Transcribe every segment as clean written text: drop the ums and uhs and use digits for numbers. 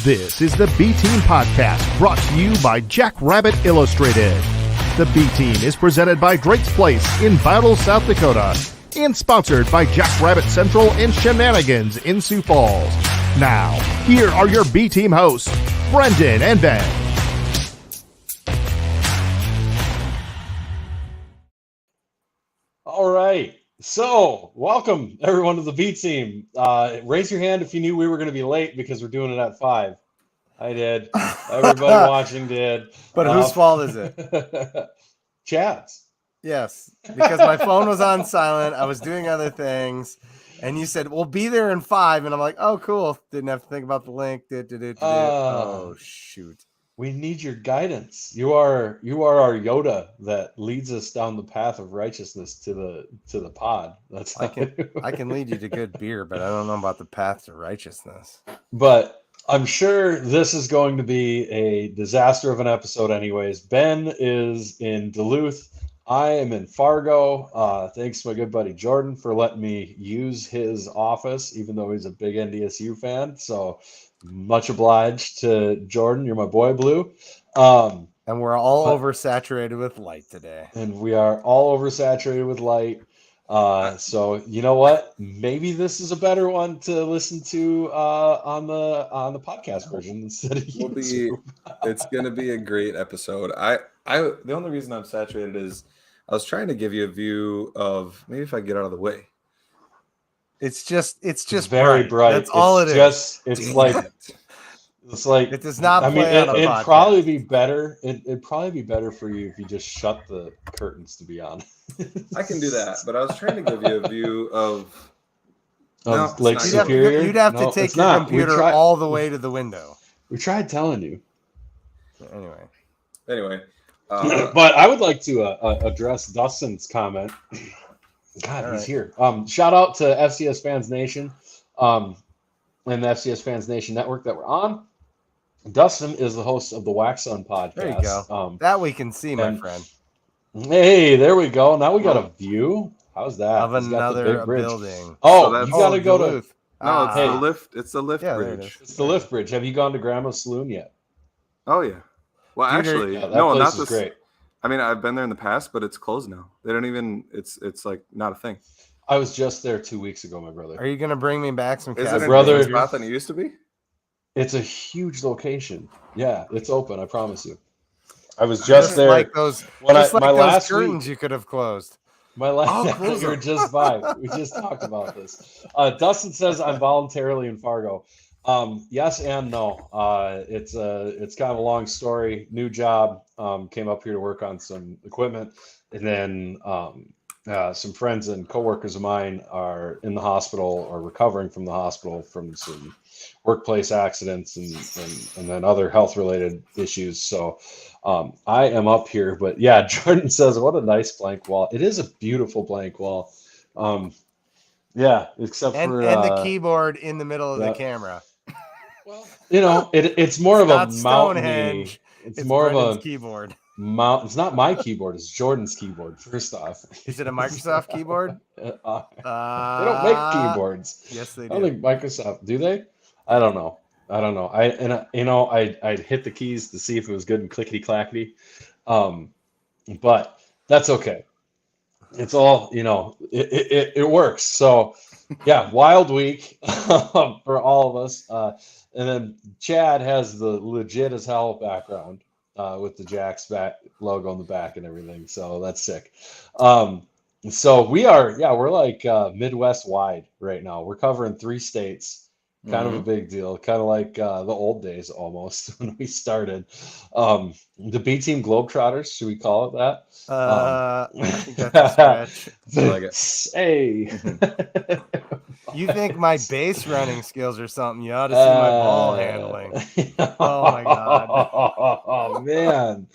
This is the B-Team Podcast, brought to you by Jackrabbit Illustrated. The B-Team is presented by Drake's Place in Butler, South Dakota, and sponsored by Jackrabbit Central and Shenanigans in Sioux Falls. Now, here are your B-Team hosts, Brendan and Ben. All right. So, welcome everyone to the B-Team. Raise your hand if you knew we were going to be late because we're doing it at 5. I did. Everybody watching did. But whose fault is it? Chad's. Yes, because my phone was on silent. I was doing other things. And you said, we'll be there in 5. And I'm like, oh, cool. Didn't have to think about the link. Oh, shoot. We need your guidance. You are our Yoda that leads us down the path of righteousness to the pod. That's I can lead you to good beer, but I don't know about the path to righteousness. But I'm sure this is going to be a disaster of an episode anyways. Ben is in Duluth. I am in Fargo. Thanks to my good buddy Jordan for letting me use his office, even though he's a big NDSU fan. So much obliged to Jordan. You're my boy, Blue. And we're all oversaturated with light today. And we are all oversaturated with light. So you know what? Maybe this is a better one to listen to on the podcast version instead of YouTube. It's going to be a great episode. The only reason I'm saturated is I was trying to give you a view of maybe if I get out of the way. It's just very bright. That's all it is. It's like it does not. It'd probably be better. It'd probably be better for you if you just shut the curtains. To be honest, I can do that. But I was trying to give you a view of Lake Superior. You'd have to take your computer all the way to the window. We tried telling you. Anyway. But I would like to address Dustin's comment. God, he's here. Shout out to FCS Fans Nation and the FCS Fans Nation Network that we're on. Dustin is the host of the Wax On podcast. There you go. That we can see, my friend. Hey, there we go. Now we got a view. How's that? Of another building. Oh, so you got to go Duluth. to... No, it's the lift. It's the lift bridge. It's the lift bridge. Have you gone to Grandma's Saloon yet? Oh, yeah. Well, actually, no, not this. Great. I mean, I've been there in the past, but it's closed now. They don't even. It's like not a thing. I was just there 2 weeks ago, my brother. Are you gonna bring me back some? Is it a different spot than it used to be? It's a huge location. Yeah, it's open. I promise you. I was just there. Like those, my last curtains you could have closed. My last. You're just fine. We just talked about this. Dustin says I'm voluntarily in Fargo. Yes and no. It's kind of a long story. New job. Came up here to work on some equipment, and then some friends and coworkers of mine are in the hospital or recovering from the hospital from some workplace accidents and then other health related issues. So I am up here, but yeah, Jordan says, what a nice blank wall. It is a beautiful blank wall. Yeah, except for the keyboard in the middle of the camera. Well, it's more of a mountain. It's more of a keyboard. It's not my keyboard. It's Jordan's keyboard. First off, is it a Microsoft keyboard? They don't make keyboards. Yes, they do. I don't think Microsoft do. They? I don't know. I'd hit the keys to see if it was good and clickety clackety, but that's okay. It's all it works. So yeah, wild week for all of us. And then Chad has the legit as hell background with the Jack's back logo on the back and everything. So that's sick. So we're like Midwest wide right now. We're covering 3 states. Kind of a big deal. Kind of like the old days almost when we started. The B-Team Globetrotters, should we call it that? I think that's a stretch. I like it. Hey. You think my base running skills or something? You ought to see my ball handling. Oh my god! Oh man!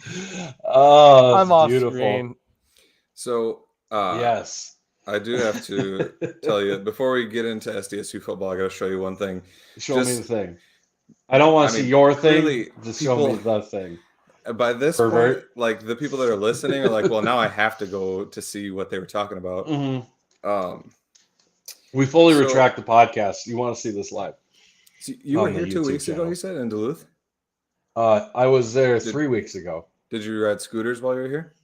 Oh, I'm off beautiful. screen. So yes, I do have to tell you before we get into SDSU football. I got to show you one thing. Show me the thing. I don't want to see your thing. Just show me the thing. By this point, like the people that are listening are like, well, now I have to go to see what they were talking about. Mm-hmm. We fully retract the podcast. You want to see this live? So you were on the here 2 YouTube weeks ago, channel. you said, in Duluth? I was there 3 weeks ago. Did you ride scooters while you were here?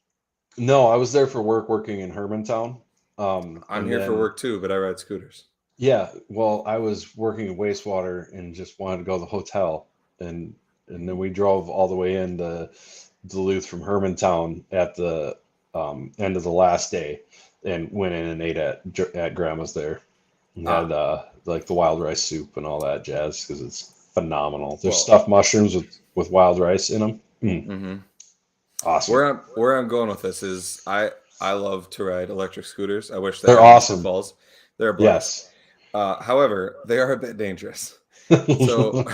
No, I was there for working in Hermantown. I'm And here for then- work too, but I ride scooters. Yeah, well, I was working in wastewater and just wanted to go to the hotel, and then we drove all the way into Duluth from Hermantown at the end of the last day, and went in and ate at Grandma's there, and had like the wild rice soup and all that jazz because it's phenomenal. There's stuffed mushrooms with wild rice in them. Mm-hmm. Awesome. Where I'm going with this is I love to ride electric scooters. I wish They're had in awesome. Falls. They're a blast. Yes. However, they are a bit dangerous. So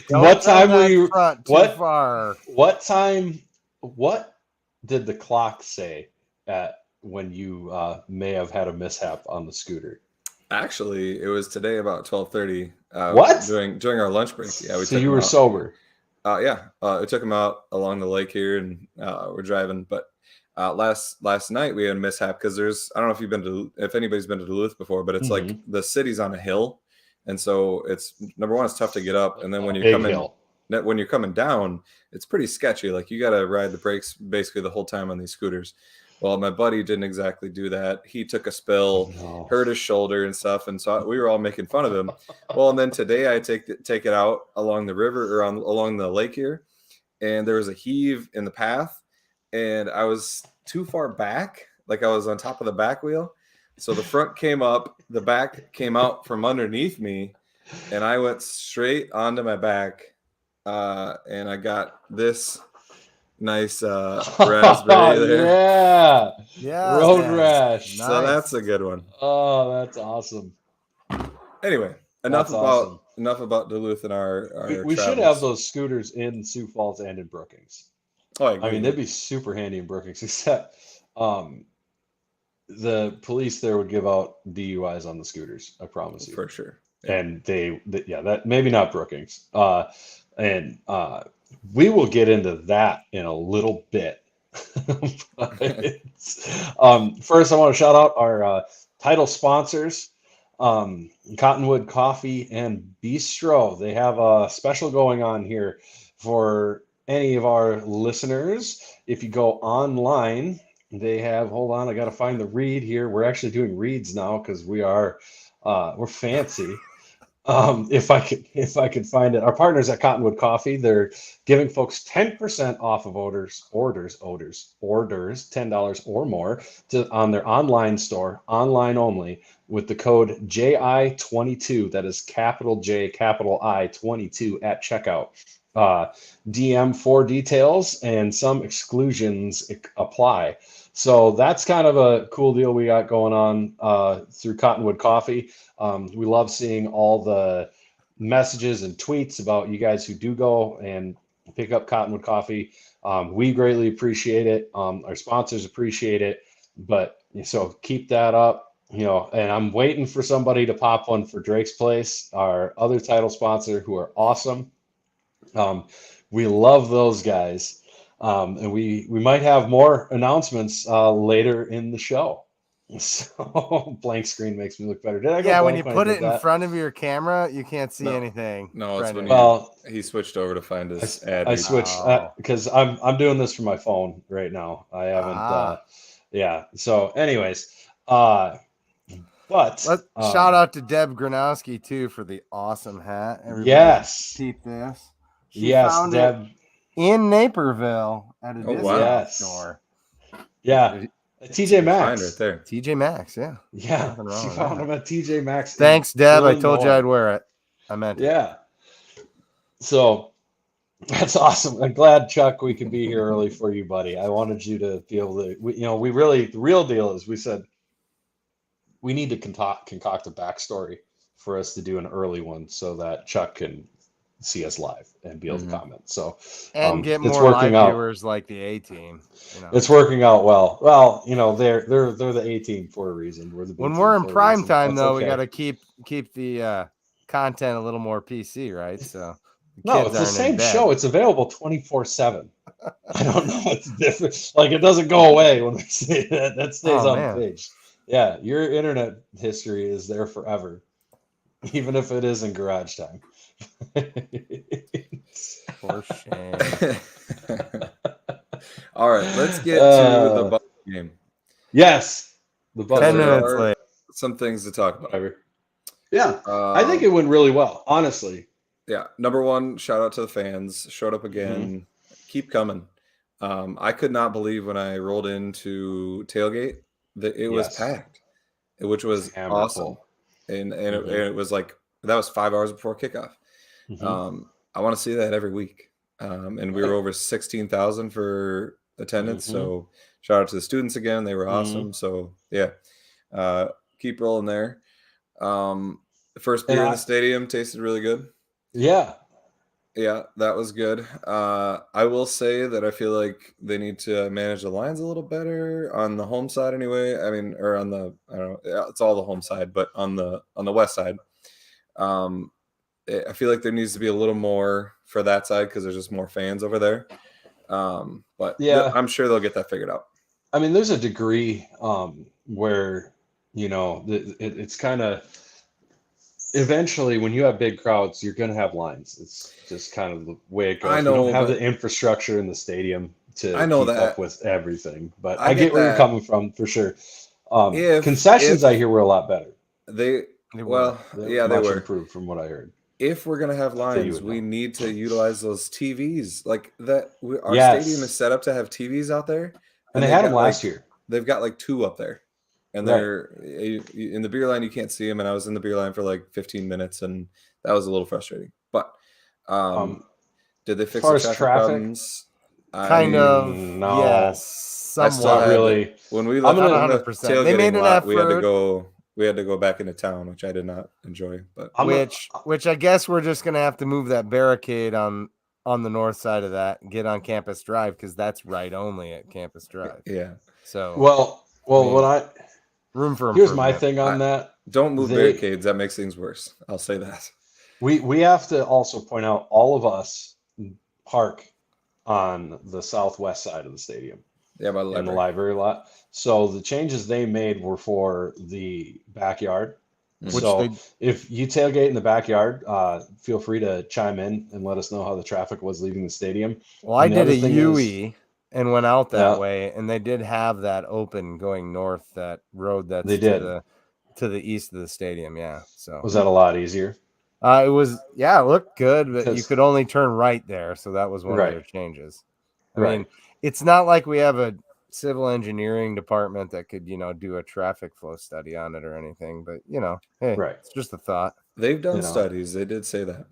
what time were you? Too far. What time? What did the clock say at when you may have had a mishap on the scooter? Actually, it was today about 12:30. What? During our lunch break? Yeah, So you were sober. Yeah, we took him out along the lake here, and we're driving. But last night we had a mishap because I don't know if anybody's been to Duluth before, but it's like the city's on a hill, and so it's number one, it's tough to get up, and then when you're coming down, it's pretty sketchy. Like you got to ride the brakes basically the whole time on these scooters. Well, my buddy didn't exactly do that. He took a spill, hurt his shoulder and stuff, and so we were all making fun of him. Well, and then today I take it out along the river or along the lake here, and there was a heave in the path, and I was too far back, like I was on top of the back wheel. So the front came up, the back came out from underneath me, and I went straight onto my back, and I got this nice raspberry there. Yeah. Road rash. Nice. So that's a good one. Oh, that's awesome. Anyway, enough about Duluth and our We should travels. have those scooters in Sioux Falls and in Brookings. Oh, I agree. I mean, they'd be super handy in Brookings, except the police there would give out DUIs on the scooters. I promise you. For sure. Yeah. And that maybe not Brookings. We will get into that in a little bit. First, I want to shout out our title sponsors, Cottonwood Coffee and Bistro. They have a special going on here for any of our listeners. If you go online, they have, hold on, I got to find the read here. We're actually doing reads now because we're fancy. If I could find it, our partners at Cottonwood Coffee, they're giving folks 10% off of orders, $10 or more on their online store, online only, with the code JI22. That is capital J, capital I 22 at checkout. DM for details, and some exclusions apply. So that's kind of a cool deal we got going on through Cottonwood Coffee. We love seeing all the messages and tweets about you guys who do go and pick up Cottonwood Coffee. We greatly appreciate it. Our sponsors appreciate it. But so keep that up, and I'm waiting for somebody to pop one for Drake's Place, our other title sponsor, who are awesome. We love those guys. And we might have more announcements later in the show. So blank screen makes me look better. Did I go when you blank put I it did in that? front of your camera, you can't see anything. No, it's Brendan. when he switched over to find his ad. I read. switched because I'm doing this from my phone right now. I haven't. So, anyways, but shout out to Deb Gronowski too for the awesome hat. Everybody yes, keep this. She yes, found Deb. it in Naperville at a discount Yes. store. Yeah, TJ Maxx. Fine right there. TJ Maxx, yeah. Yeah, Nothing wrong she with found that. him at TJ Maxx. Thanks, Deb. I told you Illinois. I'd wear it. I meant it. Yeah. So that's awesome. I'm glad, Chuck, we could be here early for you, buddy. I wanted you to be able to, the real deal is we said we need to concoct a backstory for us to do an early one so that Chuck can see us live and be able to comment. So, And get it's more live working out. viewers like the A team. It's working out well. Well, they're the A team for a reason. We're the B When team we're in for a prime reason. time, That's though, okay. we got to keep the content a little more PC, right? So No, it's the same show. It's available 24/7. I don't know. It's different. Like it doesn't go away when we say that. That stays on the page. Yeah, your internet history is there forever. even if it is in garage time. For shame. All right, let's get to the Butler game. Yes, the Butler. 10 minutes late. Some things to talk about. Yeah, I think it went really well, honestly. Yeah, number one, shout out to the fans. Showed up again. Keep coming. I could not believe when I rolled into tailgate that it was packed, which was awesome. And it was like that was 5 hours before kickoff. I want to see that every week. And we were over 16,000 for attendance. So shout out to the students again. They were awesome. So yeah, keep rolling there. The first beer in the stadium tasted really good. Yeah, that was good. I will say that I feel like they need to manage the lines a little better on the home side anyway. I mean, or on the, I don't know, it's all the home side, but on the west side, I feel like there needs to be a little more for that side because there's just more fans over there. But yeah, I'm sure they'll get that figured out. I mean, there's a degree where, it's kind of, eventually, when you have big crowds, you're going to have lines. It's just kind of the way it goes. I know, we don't have the infrastructure in the stadium to keep up with everything. But I get where you're coming from for sure. Concessions, I hear, were a lot better. They were improved from what I heard. If we're going to have lines, we need to utilize those TVs. Like that, our stadium is set up to have TVs out there. And they had them last year. They've got like 2 up there. And they're in the beer line, you can't see them. And I was in the beer line for like 15 minutes, and that was a little frustrating. But did they fix the traffic problems? Kind of. No. Yes. Somewhat. Really. When we left, 100%. They made an effort. We had to go back into town, which I did not enjoy. But which I guess we're just gonna have to move that barricade on the north side of that and get on Campus Drive because that's right only at Campus Drive. Yeah. So room for improvement. Here's my thing on that. Don't move barricades. That makes things worse. I'll say that. We have to also point out all of us park on the southwest side of the stadium. Yeah, by the library. In the library lot. So the changes they made were for the backyard. If you tailgate in the backyard, feel free to chime in and let us know how the traffic was leaving the stadium. Well, I did a UE and went out that way, and they did have that open going north, that road that's to the east of the stadium. Yeah. So was that a lot easier? It was. Yeah, it looked good, but you could only turn right there, so that was one of their changes. I mean, it's not like we have a civil engineering department that could, do a traffic flow study on it or anything, but it's just a thought. They've done studies. They did say that.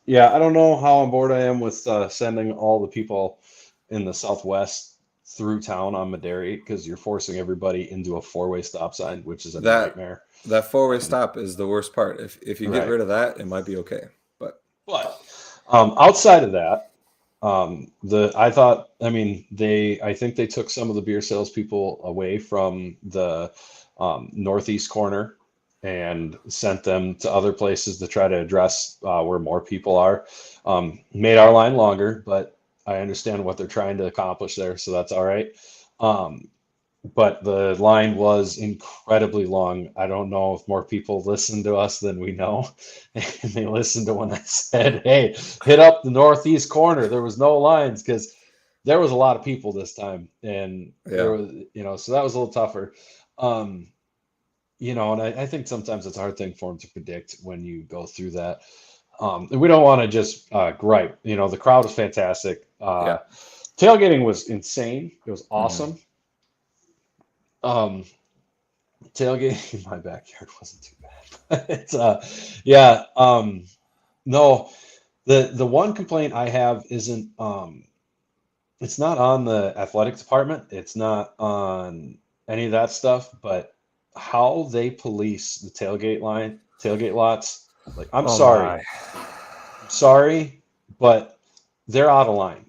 Yeah. I don't know how on board I am with sending all the people in the southwest through town on Maderi, because you're forcing everybody into a 4-way stop sign, which is a nightmare. That 4-way stop is the worst part. If you get rid of that, it might be okay. But outside of that, I think they took some of the beer salespeople away from the northeast corner and sent them to other places to try to address where more people are. Made our line longer, but I understand what they're trying to accomplish there, so that's all right. But the line was incredibly long. I don't know if more people listen to us than we know. And they listened to when I said, hey, hit up the northeast corner. There was no lines because there was a lot of people this time. And there was, so that was a little tougher. And I think sometimes it's a hard thing for them to predict when you go through that. And we don't want to just gripe. The crowd was fantastic. Tailgating was insane. It was awesome. Tailgating in my backyard wasn't too bad. It's no, the one complaint I have isn't it's not on the athletic department, it's not on any of that stuff, but how they police the tailgate lots. Like, I'm sorry, but they're out of line.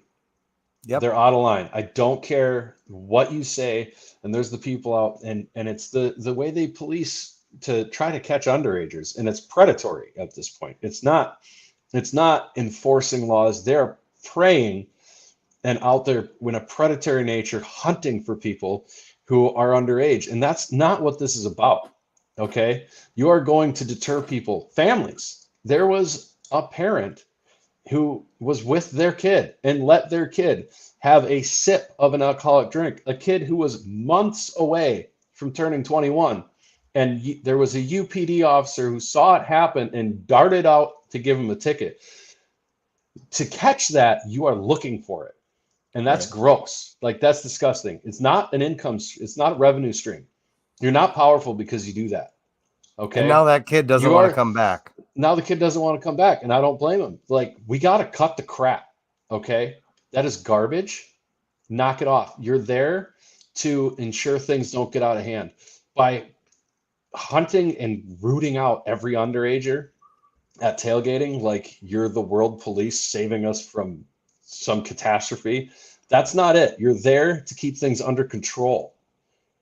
Yep. They're out of line. I don't care what you say. And there's the people out, and it's the way they police to try to catch underagers, and it's predatory at this point. It's not enforcing laws. They're preying and out there in a predatory nature, hunting for people who are underage, and that's not what this is about. Okay. You are going to deter people, families. There was a parent who was with their kid and let their kid have a sip of an alcoholic drink, a kid who was months away from turning 21. And there was a UPD officer who saw it happen and darted out to give him a ticket. To catch that, you are looking for it. And that's gross. Like, that's disgusting. It's not an income, it's not a revenue stream. You're not powerful because you do that. Okay. And now that kid doesn't want to come back. Now the kid doesn't want to come back, and I don't blame him. Like, we got to cut the crap. Okay. That is garbage. Knock it off. You're there to ensure things don't get out of hand. By hunting and rooting out every underager at tailgating, like you're the world police saving us from some catastrophe. That's not it. You're there to keep things under control.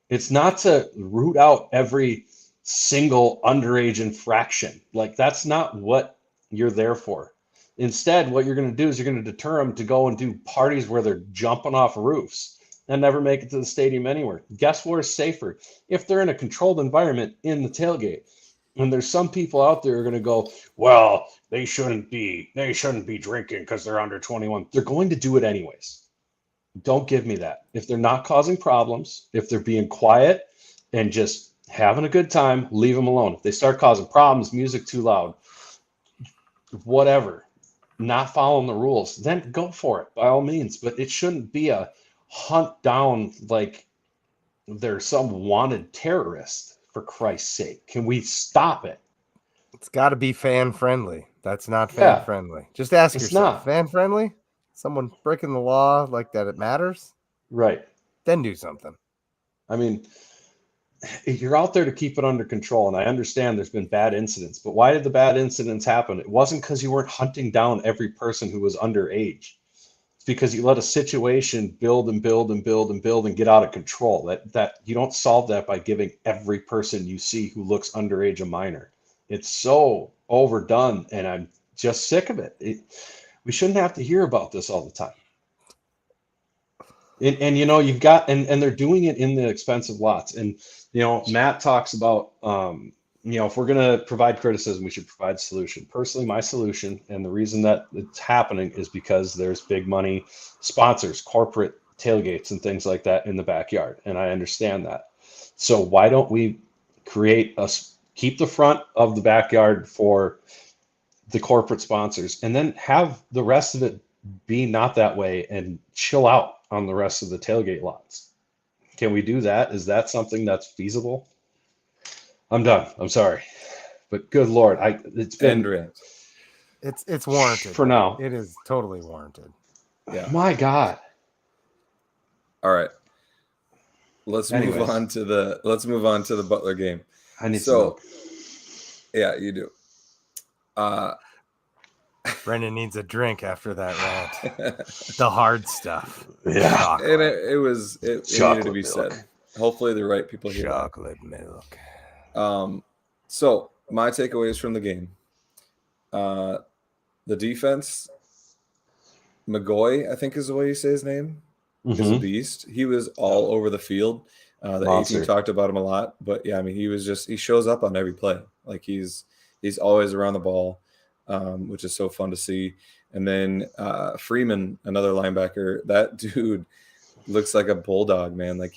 It's not to root out every single underage infraction. Like, that's not what you're there for. Instead, what you're going to do is you're going to deter them to go and do parties where they're jumping off roofs and never make it to the stadium anywhere. Guess where is safer? If they're in a controlled environment in the tailgate. And there's some people out there who are going to go, well, they shouldn't be drinking because they're under 21. They're going to do it anyways. Don't give me that. If they're not causing problems, if they're being quiet and just having a good time, leave them alone. If they start causing problems, music too loud, whatever, not following the rules, then go for it by all means. But it shouldn't be a hunt down like they're some wanted terrorist, for Christ's sake. Can we stop it? It's got to be fan friendly. That's not fan friendly. Just ask yourself, fan friendly? Someone breaking the law like that, it matters? Right. Then do something. I mean, you're out there to keep it under control, and I understand there's been bad incidents, but why did the bad incidents happen? It wasn't because you weren't hunting down every person who was underage. It's because you let a situation build and build and build and build and get out of control. That you don't solve that by giving every person you see who looks underage a minor. It's so overdone, and I'm just sick of it. We shouldn't have to hear about this all the time. And you know, you've got, and they're doing it in the expensive lots. And, you know, Matt talks about, you know, if we're going to provide criticism, we should provide solution. Personally, my solution, and the reason that it's happening is because there's big money sponsors, corporate tailgates and things like that in the backyard. And I understand that. So why don't we keep the front of the backyard for the corporate sponsors, and then have the rest of it be not that way and chill out on the rest of the tailgate lots? Can we do that? Is that something that's feasible? I'm done. I'm sorry, but good Lord, it's warranted for now. It is totally warranted. Yeah. My God. All right. Let's move on to the Butler game. I need some milk. Yeah, you do. Brendan needs a drink after that rant. The hard stuff. Yeah. Chocolate. And it needed to be said. Hopefully the right people hear chocolate milk. So my takeaways from the game. The defense, McGoy, I think is the way you say his name, is a beast. He was all over the field. The A-team talked about him a lot, but yeah, I mean, he shows up on every play. Like he's always around the ball, which is so fun to see. And then Freeman, another linebacker, that dude looks like a bulldog, man. Like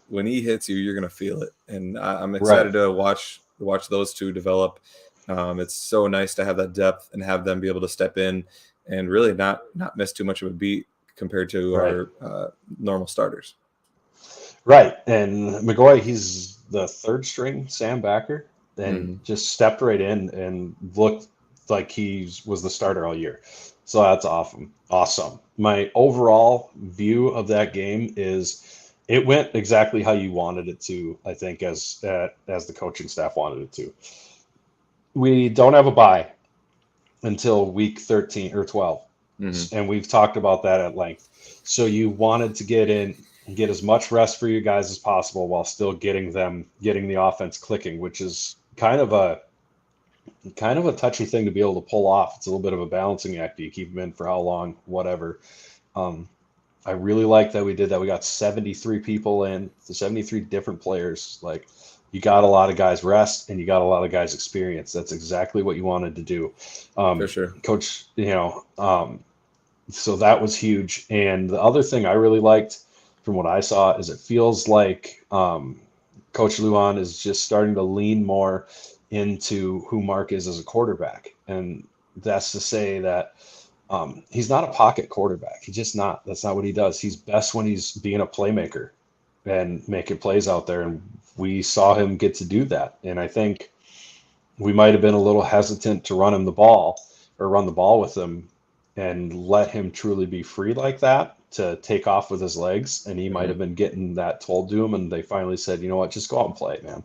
when he hits you, you're gonna feel it. And I'm excited to watch those two develop. It's so nice to have that depth and have them be able to step in and really not miss too much of a beat compared to our normal starters. Right. And McGoy, he's the third string Sam backer, and just stepped right in and looked like he was the starter all year. So that's awesome. My overall view of that game is it went exactly how you wanted it to, I think, as the coaching staff wanted it to. We don't have a bye until week 13 or 12. And we've talked about that at length. So you wanted to get in and get as much rest for you guys as possible while still getting the offense clicking, which is kind of a touchy thing to be able to pull off. It's a little bit of a balancing act. Do you keep them in for how long? Whatever. I really like that we did that. We got 73 people in, 73 different players. Like, You got a lot of guys rest and you got a lot of guys experience. That's exactly what you wanted to do. For sure. Coach, so that was huge. And the other thing I really liked from what I saw is it feels like Coach Luan is just starting to lean more into who Mark is as a quarterback. And that's to say that he's not a pocket quarterback. He's just not. That's not what he does. He's best when he's being a playmaker and making plays out there. And we saw him get to do that. And I think we might have been a little hesitant to run the ball with him and let him truly be free like that to take off with his legs. And he might have been getting that told to him. And they finally said, you know what, just go out and play, man.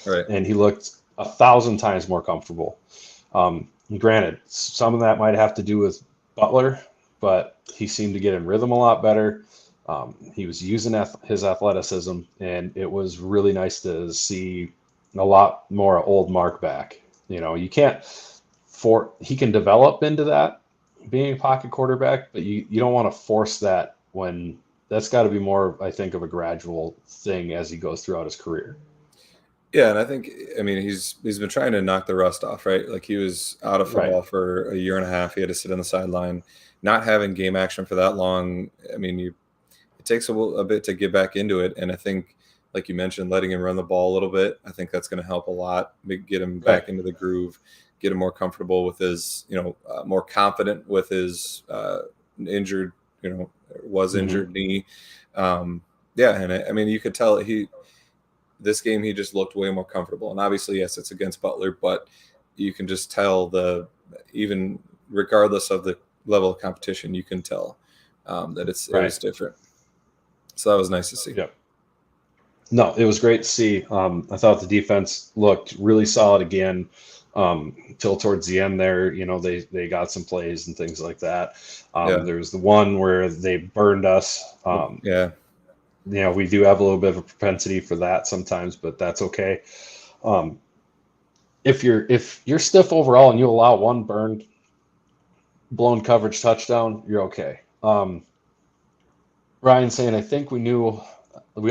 Right. And he looked 1,000 times more comfortable. Granted, some of that might have to do with Butler, but he seemed to get in rhythm a lot better. He was using his athleticism, and it was really nice to see a lot more old Mark back. You can't he can develop into that being a pocket quarterback, but you don't want to force that when that's got to be more, I think, of a gradual thing as he goes throughout his career. Yeah, and I think, he's been trying to knock the rust off, right? Like, he was out of football for a year and a half. He had to sit on the sideline, not having game action for that long. It takes a bit to get back into it, and I think, like you mentioned, letting him run the ball a little bit, I think that's going to help a lot. Get him back into the groove, get him more comfortable with his, more confident with his injured knee. And you could tell this game he just looked way more comfortable. And obviously, yes, it's against Butler, but you can just tell even regardless of the level of competition, you can tell that it was different. So that was nice to see. Yep. No, it was great to see. I thought the defense looked really solid again till towards the end there. They got some plays and things like that. There was the one where they burned us. We do have a little bit of a propensity for that sometimes, but that's okay. If you're stiff overall and you allow one blown coverage touchdown, you're okay. Ryan saying, I think we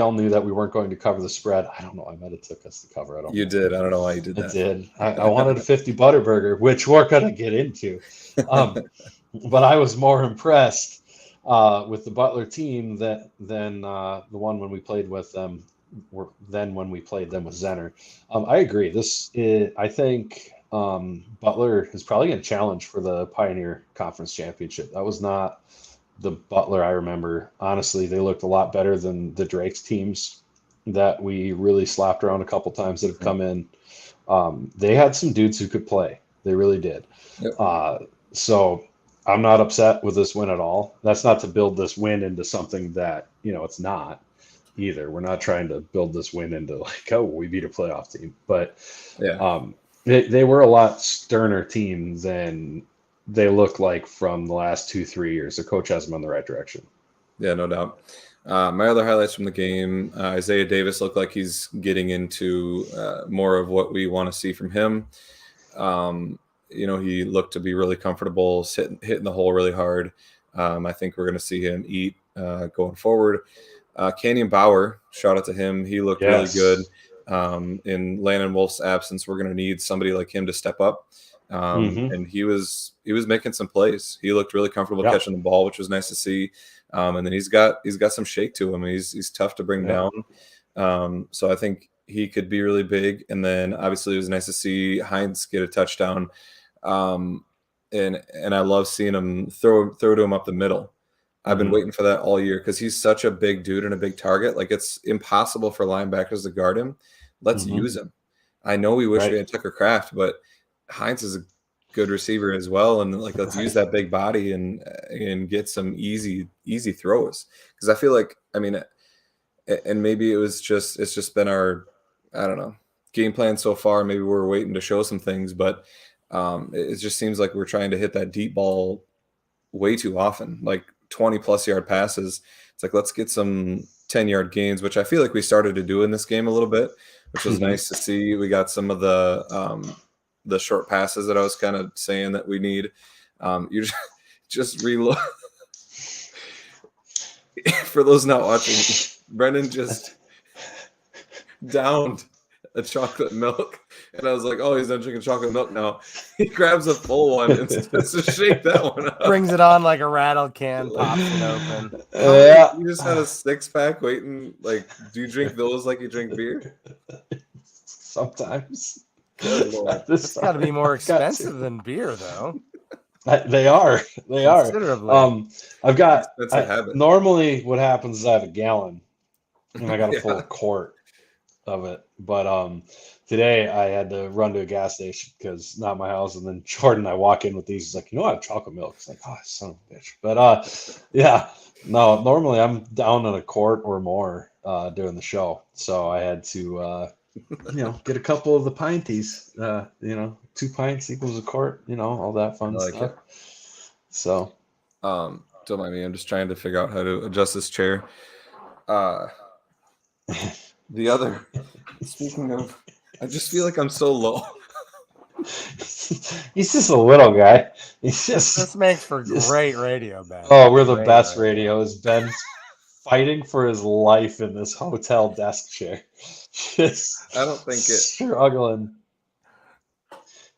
all knew that we weren't going to cover the spread. I don't know. I might have took us to cover. You did. I don't know why you did that. I did. I wanted a 50 Butterburger, which we're going to get into. But I was more impressed with the Butler team than the one when we played with them. When we played them with Zenner. I agree. I think Butler is probably going to challenge for the Pioneer Conference Championship. That was not the Butler I remember. Honestly, they looked a lot better than the Drake's teams that we really slapped around a couple times that have come in. They had some dudes who could play. They really did. Yep. So I'm not upset with this win at all. That's not to build this win into something that, it's not either. We're not trying to build this win into we beat a playoff team. But they were a lot sterner team than they look like from the last 2-3 years. The coach has them on the right direction. Yeah, no doubt. My other highlights from the game, Isaiah Davis looked like he's getting into more of what we want to see from him. He looked to be really comfortable hitting the hole really hard. I think we're going to see him eat going forward. Canyon Bauer, shout out to him. He looked really good. In Landon Wolf's absence, we're going to need somebody like him to step up. And he was making some plays. He looked really comfortable catching the ball, which was nice to see. And then he's got some shake to him. He's tough to bring down. So I think he could be really big. And then obviously it was nice to see Hines get a touchdown. And I love seeing him throw to him up the middle. I've been waiting for that all year because he's such a big dude and a big target. Like, it's impossible for linebackers to guard him. Let's use him. I know we wish we had Tucker Kraft, but Hines is a good receiver as well. And let's use that big body and get some easy throws. Because I feel like, and maybe it's just been our, I don't know, game plan so far. Maybe we're waiting to show some things, but it just seems like we're trying to hit that deep ball way too often, like 20+ yard passes. It's like, let's get some 10-yard gains, which I feel like we started to do in this game a little bit, which was nice to see. We got some of the short passes that I was kind of saying that we need. You just reload. For those not watching, Brendan just downed a chocolate milk, and I was like, "Oh, he's done drinking chocolate milk now." He grabs a full one and starts to shake that one up. Brings it on like a rattle can, pops it open. You just had a 6-pack waiting. Like, do you drink those like you drink beer? Sometimes. It's got to be more expensive than beer, though. They are. Considerably. Normally what happens is I have a gallon and I got a full quart of it. But today I had to run to a gas station because not my house. And then Jordan, I walk in with these. He's like, I have chocolate milk. It's like, oh, son of a bitch. But no, normally I'm down on a quart or more doing the show. So I had to get a couple of the pinties. 2 pints equals a quart, all that fun stuff. It. So don't mind me, I'm just trying to figure out how to adjust this chair. Speaking of, I just feel like I'm so low. He's just a little guy. This makes for great radio, Ben. Oh, we're the best radio. Is Ben fighting for his life in this hotel desk chair? Just I don't think it struggling.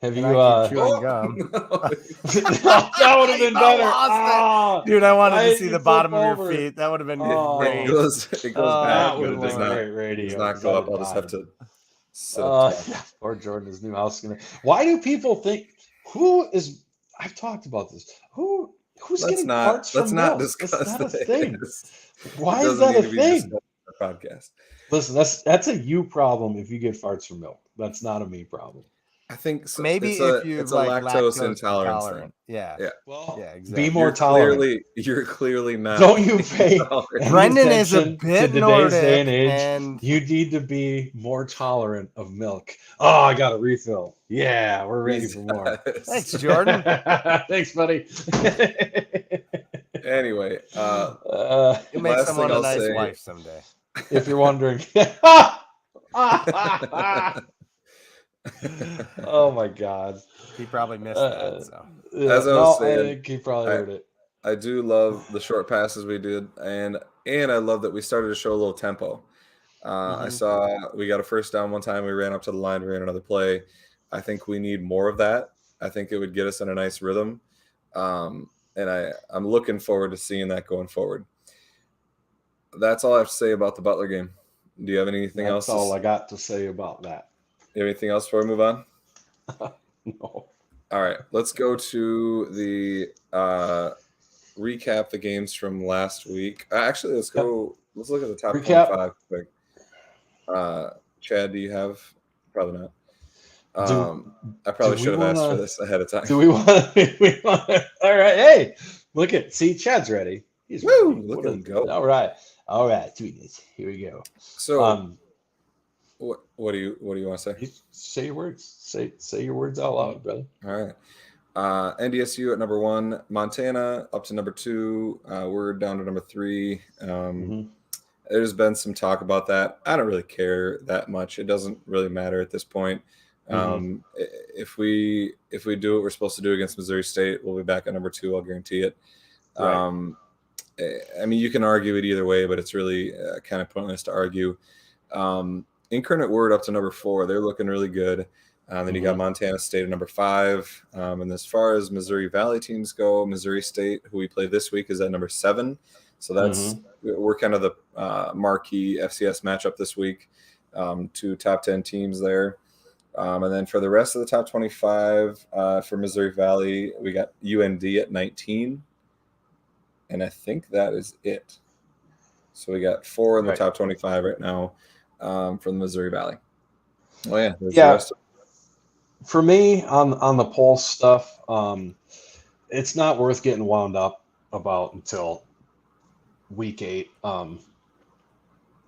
Have you chewing gum? That would have been better. Dude, I wanted to see the bottom of your feet. That would have been great. It goes back, but it does not. Radio. Does not go up. I'll just have to sit up. Or Jordan's new house. Why do people think I've talked about this. Who's getting parts from milk? Discuss it's not a the thing. Why is that a thing? Podcast. Listen, that's a you problem if you get farts from milk. That's not a me problem. I think maybe it's like lactose intolerance thing. Yeah. Well, yeah, exactly. Be more tolerant. You're clearly not. Don't you pay Brendan is a bit Nordic, day and age, and you need to be more tolerant of milk. Oh, I got a refill. Yeah, we're ready for more. Thanks, Jordan. Thanks, buddy. Anyway, you make someone a nice wife someday. If you're wondering. Oh my God! He probably missed that. So. As I was saying, I think he probably heard it. I do love the short passes we did, and I love that we started to show a little tempo. I saw we got a first down one time. We ran up to the line, we ran another play. I think we need more of that. I think it would get us in a nice rhythm, and I'm looking forward to seeing that going forward. That's all I have to say about the Butler game. Do you have anything else? That's all I got to say about that. You have anything else before we move on? No. All right, let's go to the recap the games from last week. Actually, let's look at the top 25 quick. Chad, do you have? Probably not. I probably should have asked for this ahead of time. Do we want to? All right. Hey, see, Chad's ready. He's ready. Look at him go. All right. Here we go. So, what do you want to say? Say your words. Say your words out loud, brother. All right. NDSU at number 1, Montana up to number 2. We're down to number 3. There's been some talk about that. I don't really care that much. It doesn't really matter at this point. If we do what we're supposed to do against Missouri State, we'll be back at number 2. I'll guarantee it. Right. I mean, you can argue it either way, but it's really kind of pointless to argue. Incarnate Word up to number 4. They're looking really good. Then you got Montana State at number 5. And as far as Missouri Valley teams go, Missouri State, who we play this week, is at number 7. So that's we're kind of the marquee FCS matchup this week. 2 top 10 teams there. And then for the rest of the top 25 for Missouri Valley, we got UND at 19. And I think that is it. So we got 4 in the top 25 right now from the Missouri Valley. Oh, yeah. Yeah. For me, on the poll stuff, it's not worth getting wound up about until week 8.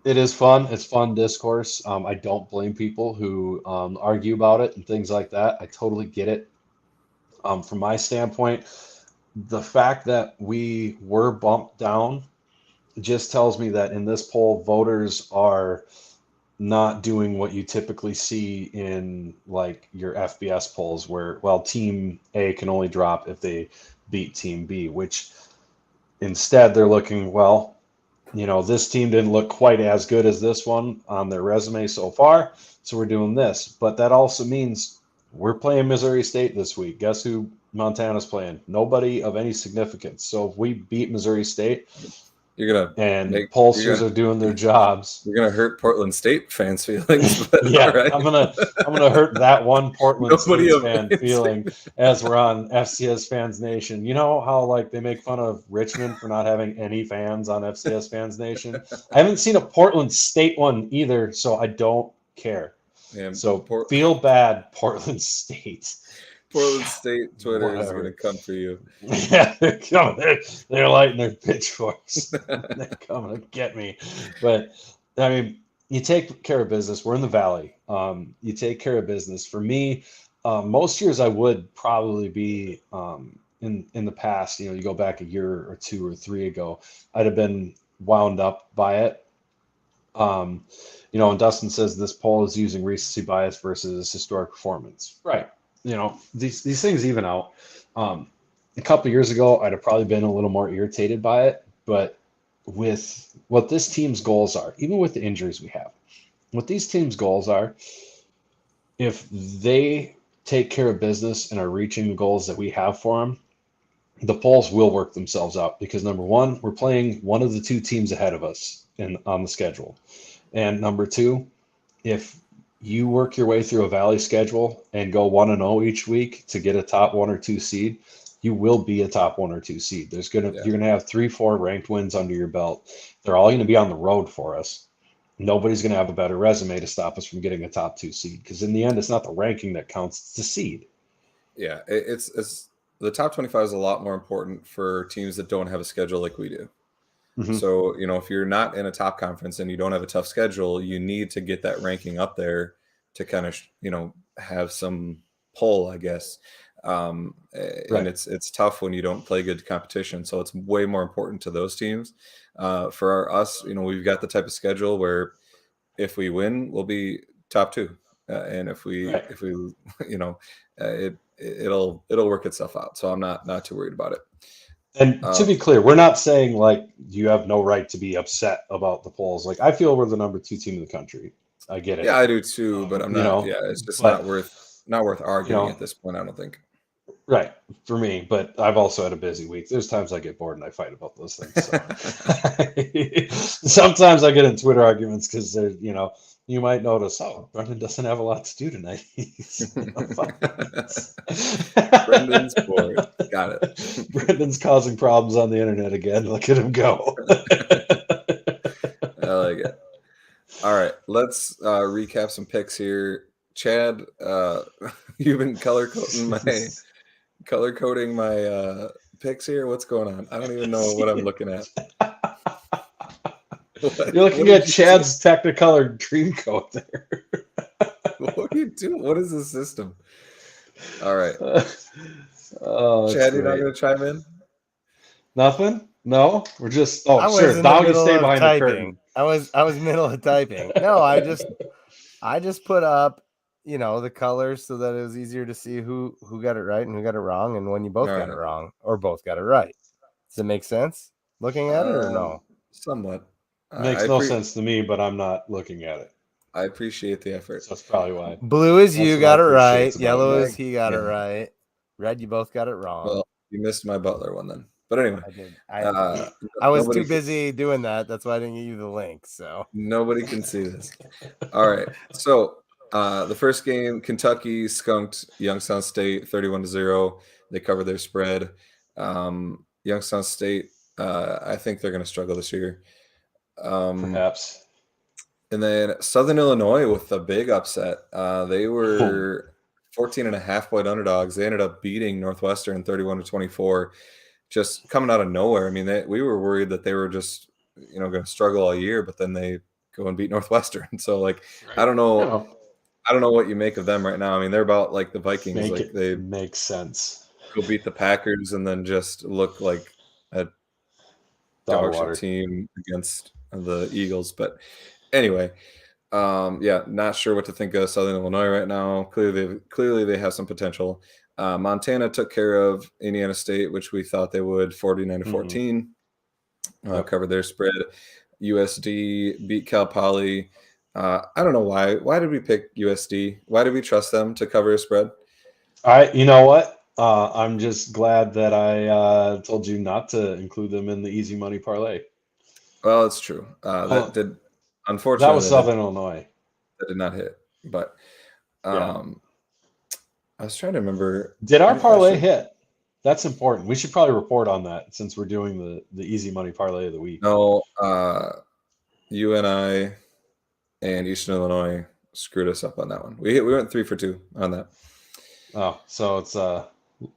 It is fun. It's fun discourse. I don't blame people who argue about it and things like that. I totally get it. From my standpoint, the fact that we were bumped down just tells me that in this poll, voters are not doing what you typically see in like your FBS polls where, well, team A can only drop if they beat team B, which instead they're looking, well, this team didn't look quite as good as this one on their resume so far, so we're doing this. But that also means we're playing Missouri State this week. Guess who Montana's playing? Nobody of any significance. So if we beat Missouri State, pollsters are doing their jobs. You're gonna hurt Portland State fans' feelings. But yeah, right. I'm gonna hurt that one Portland State fan feeling as we're on FCS Fans Nation. You know how like they make fun of Richmond for not having any fans on FCS Fans Nation? I haven't seen a Portland State one either, so I don't care. Yeah, so feel bad, Portland State. Portland State Twitter is going to come for you. Yeah, they're coming. They're lighting their pitchforks. They're coming to get me. But, I mean, you take care of business. We're in the Valley. You take care of business. For me, most years I would probably be in the past, you go back a year or 2 or 3 ago, I'd have been wound up by it. And Dustin says this poll is using recency bias versus historic performance. Right. These things even out. A couple of years ago, I'd have probably been a little more irritated by it. But with what this team's goals are, even with the injuries we have, what these teams' goals are, if they take care of business and are reaching the goals that we have for them, the polls will work themselves out. Because number one, we're playing one of the 2 teams ahead of us on the schedule. And number 2, if you work your way through a Valley schedule and go 1-0 each week to get a top 1 or 2 seed, you will be a top 1 or 2 seed. You're gonna have 3-4 ranked wins under your belt. They're all gonna be on the road for us. Nobody's gonna have a better resume to stop us from getting a top 2 seed, because in the end, it's not the ranking that counts; it's the seed. Yeah, it's the top 25 is a lot more important for teams that don't have a schedule like we do. Mm-hmm. So, if you're not in a top conference and you don't have a tough schedule, you need to get that ranking up there to kind of, have some pull, I guess. Right. And it's tough when you don't play good competition. So it's way more important to those teams. For us, we've got the type of schedule where if we win, we'll be top 2. And if we, it'll work itself out. So I'm not too worried about it. And to be clear, we're not saying like you have no right to be upset about the polls. Like I feel we're the number 2 team in the country. I get it. Yeah, I do too, but I'm not. It's just not worth arguing at this point. I don't think. Right, for me, but I've also had a busy week. There's times I get bored and I fight about those things. So. Sometimes I get in Twitter arguments because they're, you might notice, Brendan doesn't have a lot to do tonight. Brendan's bored. Got it. Brendan's causing problems on the internet again. Look at him go. I like it. All right, let's recap some picks here. Chad, you've been color coding my picks here. What's going on? I don't even know what I'm looking at. You're looking at Chad's Technicolor dream coat there. What are you doing? What is the system? All right. Chad, you're not going to chime in? Nothing? No? We're just sure. Dog, you stay behind the curtain. I was middle of typing. No, I just put up, the colors so that it was easier to see who got it right and who got it wrong, and when you both got it wrong or both got it right. Does it make sense looking at it or no? Somewhat. Makes no sense to me, but I'm not looking at it. I appreciate the effort. So that's probably why. Blue is you got it right. Yellow is he got it right. Red, you both got it wrong. Well, you missed my Butler one then. But anyway, I did. I was too busy doing that. That's why I didn't give you the link. So nobody can see this. All right. So the first game, Kentucky skunked Youngstown State 31-0. They covered their spread. Youngstown State, I think they're going to struggle this year. Perhaps. And then Southern Illinois with a big upset. They were 14.5-point underdogs. They ended up beating Northwestern 31-24. Just coming out of nowhere. I mean, we were worried that they were just, going to struggle all year, but then they go and beat Northwestern. So, I don't know. I don't know what you make of them right now. I mean, they're about like the Vikings. They make sense. Go beat the Packers and then just look like a dog shit team against the Eagles. But anyway, not sure what to think of Southern Illinois right now. Clearly they have some potential. Montana took care of Indiana State, which we thought they would, 49-14. Covered their spread. USD beat Cal Poly. I don't know why. Why did we pick USD? Why did we trust them to cover a spread? You know what? I'm just glad that I told you not to include them in the easy money parlay. Well, it's true. Unfortunately, that was Southern Illinois. That did not hit. But Yeah. I was trying to remember. Did our parlay hit? That's important. We should probably report on that since we're doing the easy money parlay of the week. No, UNI and Eastern Illinois screwed us up on that one. We went 3 for 2 on that. Oh, so it's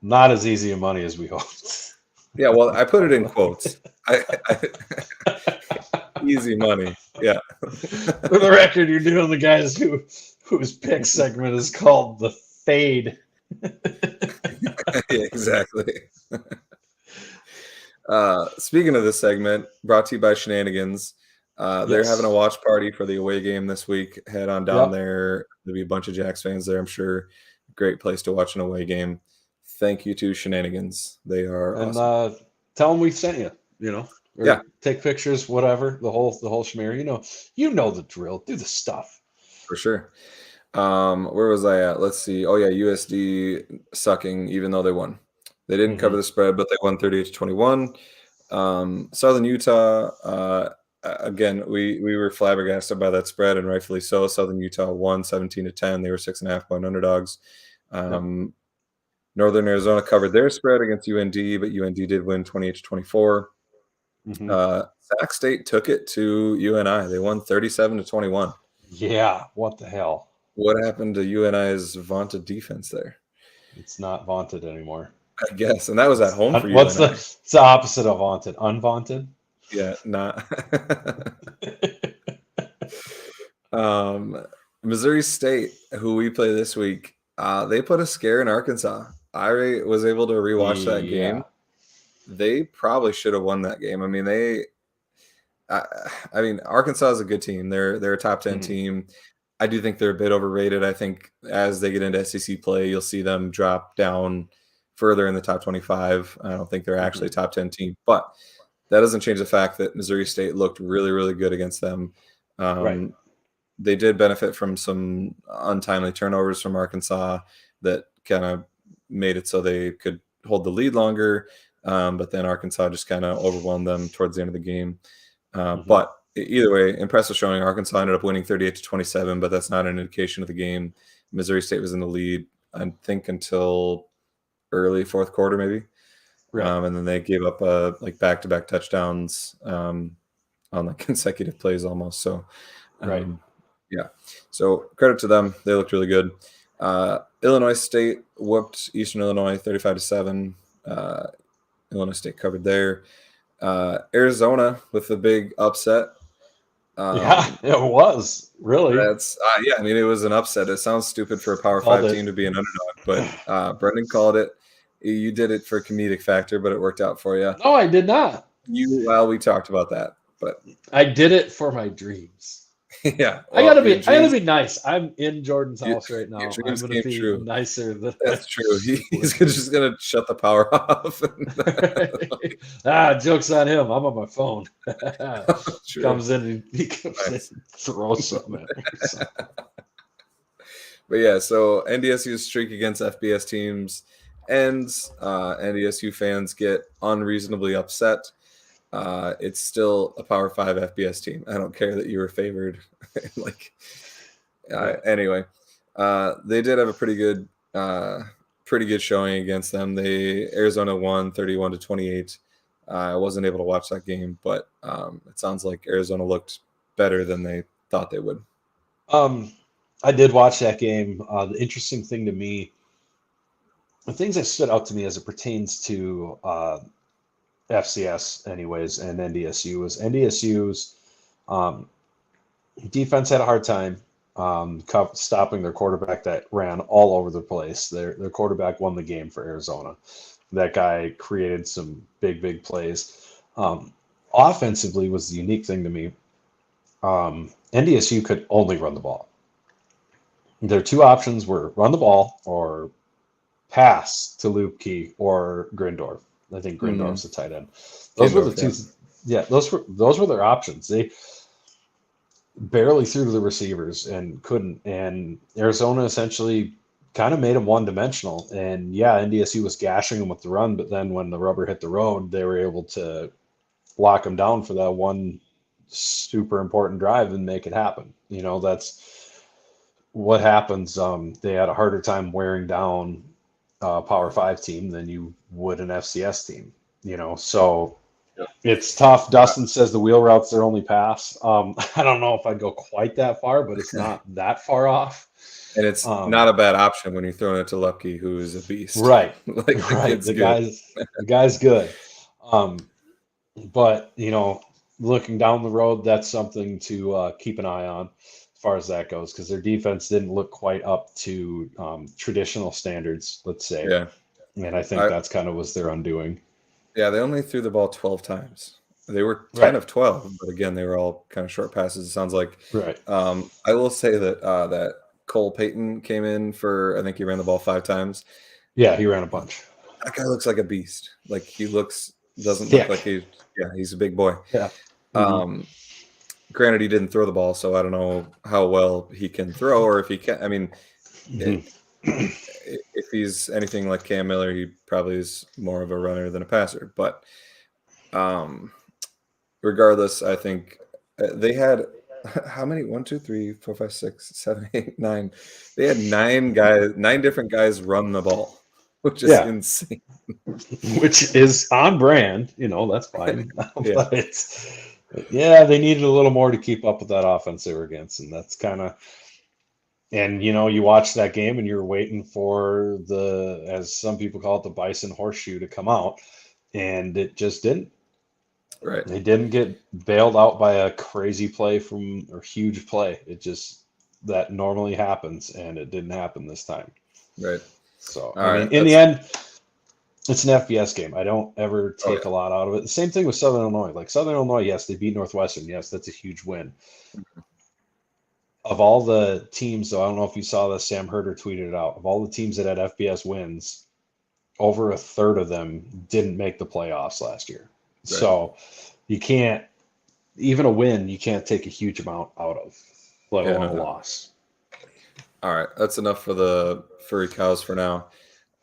not as easy a money as we hoped. Yeah, well, I put it in quotes. Easy money. Yeah. For the record, you're doing the guys whose pick segment is called the fade. Yeah, exactly. Speaking of this segment, brought to you by Shenanigans. They're having a watch party for the away game this week. Head on down there. There'll be a bunch of Jacks fans there, I'm sure. Great place to watch an away game. Thank you to Shenanigans. They are awesome. Tell them we sent you, or take pictures, whatever, the whole schmear. You know the drill. Do the stuff. For sure. Where was I at? Let's see. Oh yeah, USD sucking even though they won. They didn't cover the spread, but they won 38-21. Southern Utah, again, we were flabbergasted by that spread, and rightfully so. Southern Utah won 17-10. They were 6.5-point underdogs. Northern Arizona covered their spread against UND, but UND did win 28-24. Sac State took it to UNI. They won 37-21. Yeah, what the hell? What happened to UNI's vaunted defense there? It's not vaunted anymore. I guess, and that was at home for you. What's it's the opposite of vaunted? Unvaunted? Yeah, not. Missouri State, who we play this week, they put a scare in Arkansas. I was able to rewatch that game. They probably should have won that game. I mean, Arkansas is a good team. They're a top 10 team. I do think they're a bit overrated. I think as they get into SEC play, you'll see them drop down further in the top 25. I don't think they're actually a top 10 team, but that doesn't change the fact that Missouri State looked really, really good against them. They did benefit from some untimely turnovers from Arkansas that kind of made it so they could hold the lead longer. But then Arkansas just kind of overwhelmed them towards the end of the game. But either way, impressive showing. Arkansas ended up winning 38-27, but that's not an indication of the game. Missouri State was in the lead, I think, until early fourth quarter, maybe. And then they gave up back-to-back touchdowns on consecutive plays almost. So, yeah. So credit to them. They looked really good. Illinois State whooped Eastern Illinois 35-7. Illinois State covered there. Arizona with the big upset. It was really. That's I mean, it was an upset. It sounds stupid for a Power 5 team to be an underdog, but Brendan called it. You did it for comedic factor, but it worked out for you. No, I did not. We talked about that, but I did it for my dreams. Yeah, well, I gotta be nice. I'm in Jordan's house right now. I'm gonna be nicer than that's true. He's just gonna shut the power off. Joke's on him. I'm on my phone. Comes in and he comes in and throws something at me. So. But yeah, so NDSU's streak against FBS teams ends. NDSU fans get unreasonably upset. It's still a Power 5 FBS team. I don't care that you were favored. Anyway, they did have a pretty good showing against them. Arizona won 31-28. I wasn't able to watch that game, but it sounds like Arizona looked better than they thought they would. I did watch that game. The interesting thing to me, the things that stood out to me as it pertains to FCS anyways and NDSU was NDSU's defense had a hard time stopping their quarterback that ran all over the place. Their quarterback won the game for Arizona. That guy created some big plays. Offensively was the unique thing to me. NDSU could only run the ball. Their two options were run the ball or pass to Luke Key or Grindorf. I think Grindorf's the tight end. Those were the two. Yeah, those were their options. They barely threw to the receivers and couldn't. And Arizona essentially kind of made them one-dimensional. And yeah, NDSU was gashing them with the run, but then when the rubber hit the road, they were able to lock them down for that one super important drive and make it happen. That's what happens. They had a harder time wearing down a Power 5 team than you would an FCS team. So it's tough. Dustin says the wheel route's their only pass. I don't know if I'd go quite that far, but it's not that far off. And it's not a bad option when you're throwing it to Lepke, who is a beast. Right. Like the guy's good. But looking down the road, that's something to keep an eye on as far as that goes, because their defense didn't look quite up to traditional standards, let's say. Yeah. And I think that's kind of was their undoing. Yeah, they only threw the ball 12 times. They were 10 of 12, but again, they were all kind of short passes, it sounds like. Right. I will say that that Cole Payton came in for, I think he ran the ball 5 times. Yeah, he ran a bunch. That guy looks like a beast. Like doesn't look like he's a big boy. Yeah. Granted, he didn't throw the ball, so I don't know how well he can throw or if he can. I mean, if he's anything like Cam Miller, he probably is more of a runner than a passer. But regardless, I think they had how many? 1, 2, 3, 4, 5, 6, 7, 8, 9. They had 9 different guys run the ball, which is insane. Which is on brand, that's fine. But they needed a little more to keep up with that offense they were against, and that's kind of. And, you watch that game and you're waiting for as some people call it, the Bison horseshoe to come out. And it just didn't. Right. They didn't get bailed out by a crazy play or huge play. It just, that normally happens, and it didn't happen this time. Right. So, in the end, it's an FBS game. I don't ever take a lot out of it. The same thing with Southern Illinois. Like Southern Illinois, yes, they beat Northwestern. Yes, that's a huge win. Of all the teams, though, I don't know if you saw this, Sam Herder tweeted it out. Of all the teams that had FBS wins, over a third of them didn't make the playoffs last year. Right. So you can't, even a win, you can't take a huge amount out of, let alone a loss. All right, that's enough for the furry cows for now.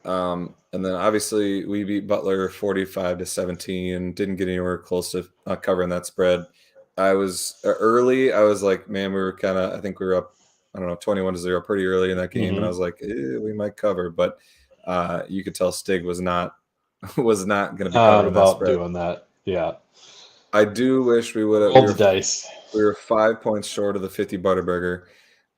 And then obviously we beat Butler 45-17, didn't get anywhere close to covering that spread. I was early. I was like, man, I think we were up, 21-0 pretty early in that game. And I was like, we might cover, but you could tell Stig was not going to be covered about doing that. Yeah. I do wish we would have rolled the dice. We were 5 points short of the 50 Butterburger.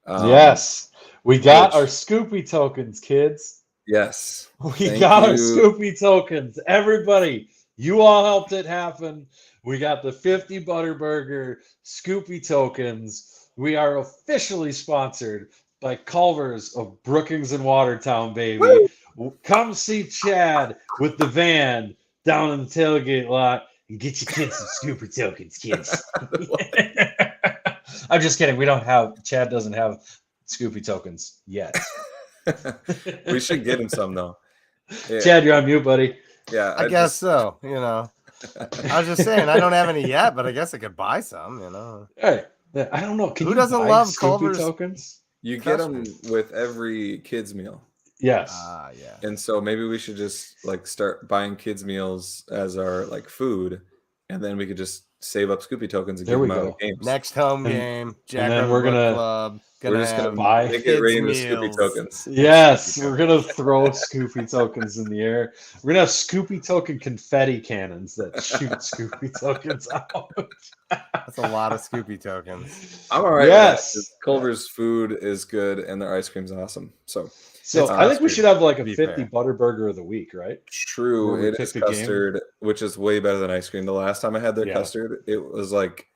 Yes. We got our Scoopy tokens, kids. Yes. We got our Scoopy tokens. Everybody, you all helped it happen. We got the 50 Butterburger Scoopy tokens. We are officially sponsored by Culver's of Brookings and Watertown, baby. Woo! Come see Chad with the van down in the tailgate lot and get your kids some Scoopy tokens, kids. I'm just kidding. Chad doesn't have Scoopy tokens yet. We should get him some, though. Yeah. Chad, you're on mute, buddy. Yeah, I guess so. I was just saying, I don't have any yet, but I guess I could buy some, Hey, I don't know. Who doesn't love Culver's tokens? You get them with every kids meal. Yes. Yeah. And so maybe we should just start buying kids meals as our food, and then we could just save up Scoopy tokens and give them out of games. Next home game, Jackrabbit we're gonna Club. We're just gonna buy make it rain with Scoopy tokens. Yes, we're gonna throw Scoopy tokens in the air. We're gonna have Scoopy token confetti cannons that shoot Scoopy tokens out. That's a lot of Scoopy tokens. I'm all right. Yes, Culver's food is good and their ice cream's awesome. So I think we should have a 50 Butterburger of the week, right? True. It is custard, which is way better than ice cream. The last time I had their custard, it was like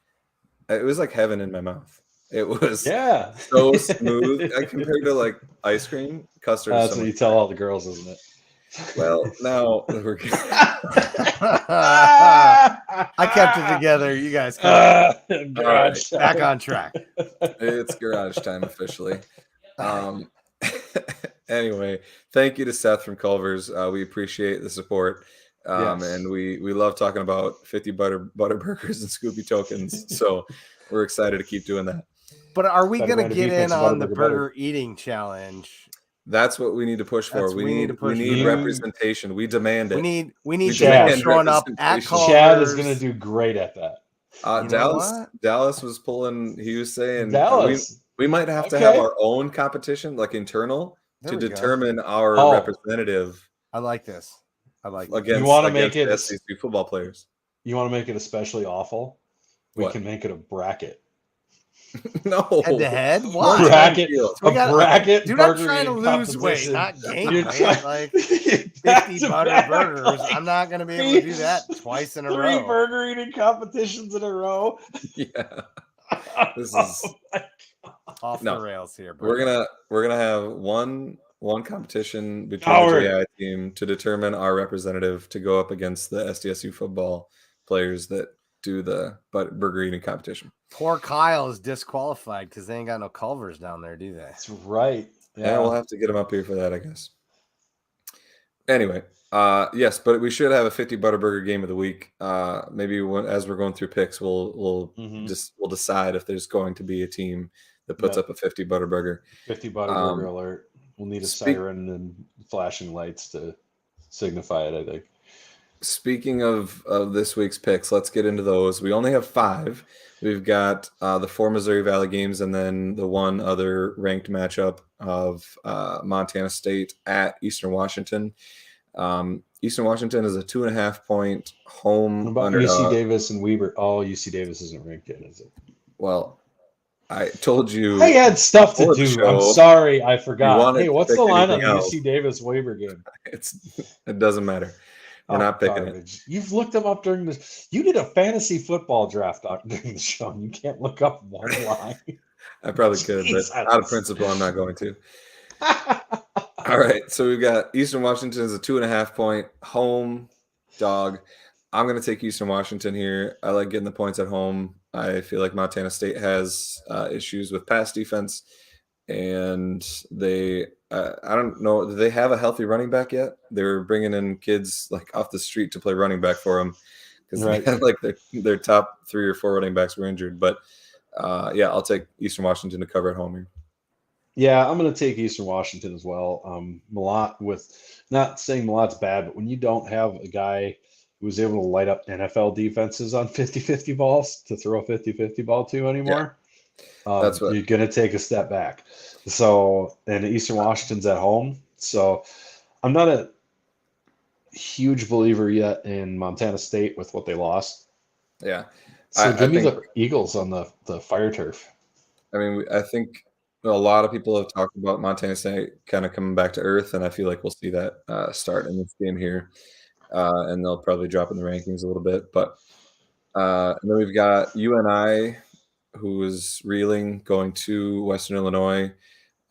heaven in my mouth. It was so smooth compared to ice cream. Custard. That's what you tell all the girls, isn't it? Well, now we're I kept it together. You guys garage back on track. It's garage time officially. Anyway, thank you to Seth from Culver's. We appreciate the support. And we love talking about 50 butter burgers and Scoopy tokens. So we're excited to keep doing that. But are we going to get in on the burger eating challenge? That's what we need to push for. We need representation. We demand it. We need Chad showing up at Culver's. Chad is going to do great at that. Dallas was pulling. He was saying we might have to have our own competition, like internal, to determine our representative. I like this. Against, you want to make it SEC football players. You want to make it especially awful? We can make it a bracket. No. Head to head? What? Bracket. Bracket. Dude, I'm trying to lose weight, not gain weight. Like 50 butter burgers. I'm not going to be able to do that twice in a row. 3 burger eating competitions in a row. Yeah. This is off the rails here. Bro. We're gonna have one competition between the JI team to determine our representative to go up against the SDSU football players that do the burger eating competition. Poor Kyle is disqualified because they ain't got no Culvers down there, do they? That's right. Yeah, we'll have to get him up here for that, I guess. Anyway, yes, but we should have a 50 Butterburger game of the week. Maybe as we're going through picks, we'll decide if there's going to be a team that puts up a 50 Butterburger. 50 Butterburger alert. We'll need a siren and flashing lights to signify it, I think. Speaking of this week's picks, let's get into those. We only have 5. We've got the 4 Missouri Valley games and then the one other ranked matchup of Montana State at Eastern Washington. Eastern Washington is a 2.5-point home underdog. UC Davis and Weber. Oh, UC Davis isn't ranked yet, is it? Well, I told you. I had stuff to do. I'm sorry, I forgot. Hey, what's the line on the UC Davis Weber game? It doesn't matter. We're not picking it. You've looked them up during this. You did a fantasy football draft during the show, and you can't look up one line. I probably could, but out of principle, I'm not going to. All right, so we've got Eastern Washington as a 2.5-point home dog. I'm going to take Eastern Washington here. I like getting the points at home. I feel like Montana State has issues with pass defense, and they I don't know. Do they have a healthy running back yet? They're bringing in kids like off the street to play running back for them because they had like their top 3 or 4 running backs were injured. But I'll take Eastern Washington to cover at home here. Yeah, I'm going to take Eastern Washington as well. Malott, with not saying Malott's bad, but when you don't have a guy who's able to light up NFL defenses on 50-50 balls to throw a 50-50 ball to anymore, that's what you're going to take a step back. So, and Eastern Washington's at home. So I'm not a huge believer yet in Montana State with what they lost. Yeah. So give me the Eagles on the fire turf. I mean, I think a lot of people have talked about Montana State kind of coming back to earth, and I feel like we'll see that start in this game here. And they'll probably drop in the rankings a little bit. But and then we've got UNI, who is reeling, going to Western Illinois.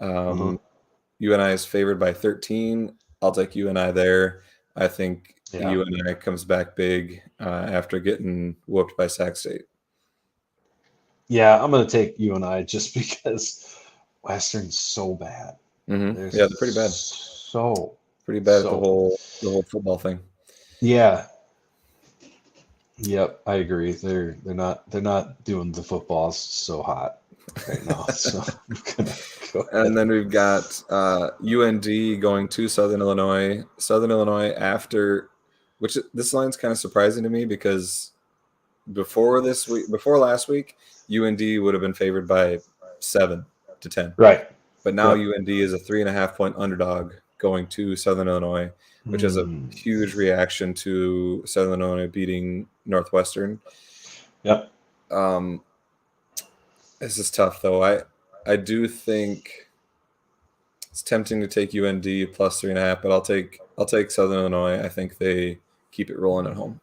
UNI is favored by 13. I'll take UNI there. I think UNI comes back big after getting whooped by Sac State. Yeah, I'm going to take UNI just because Western's so bad. Mm-hmm. Yeah, they're pretty bad. Pretty bad at the whole football thing. Yeah. Yep, I agree. They're not doing the footballs so hot right now. So I'm gonna go ahead. And then we've got UND going to Southern Illinois. Southern Illinois after, which this line's kind of surprising to me because before last week, UND would have been favored by 7-10. Right. But now UND is a 3.5-point underdog going to Southern Illinois, which is a huge reaction to Southern Illinois beating Northwestern. Yep. This is tough, though. I do think it's tempting to take UND plus 3.5, but I'll take Southern Illinois. I think they keep it rolling at home.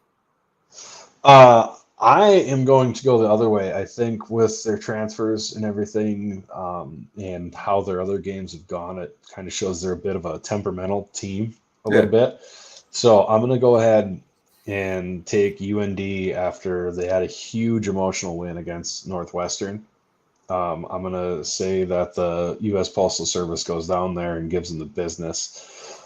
I am going to go the other way. I think with their transfers and everything, and how their other games have gone, it kind of shows they're a bit of a temperamental team a little bit. So I'm going to go ahead and take UND after they had a huge emotional win against Northwestern. I'm going to say that the U.S. Postal Service goes down there and gives them the business.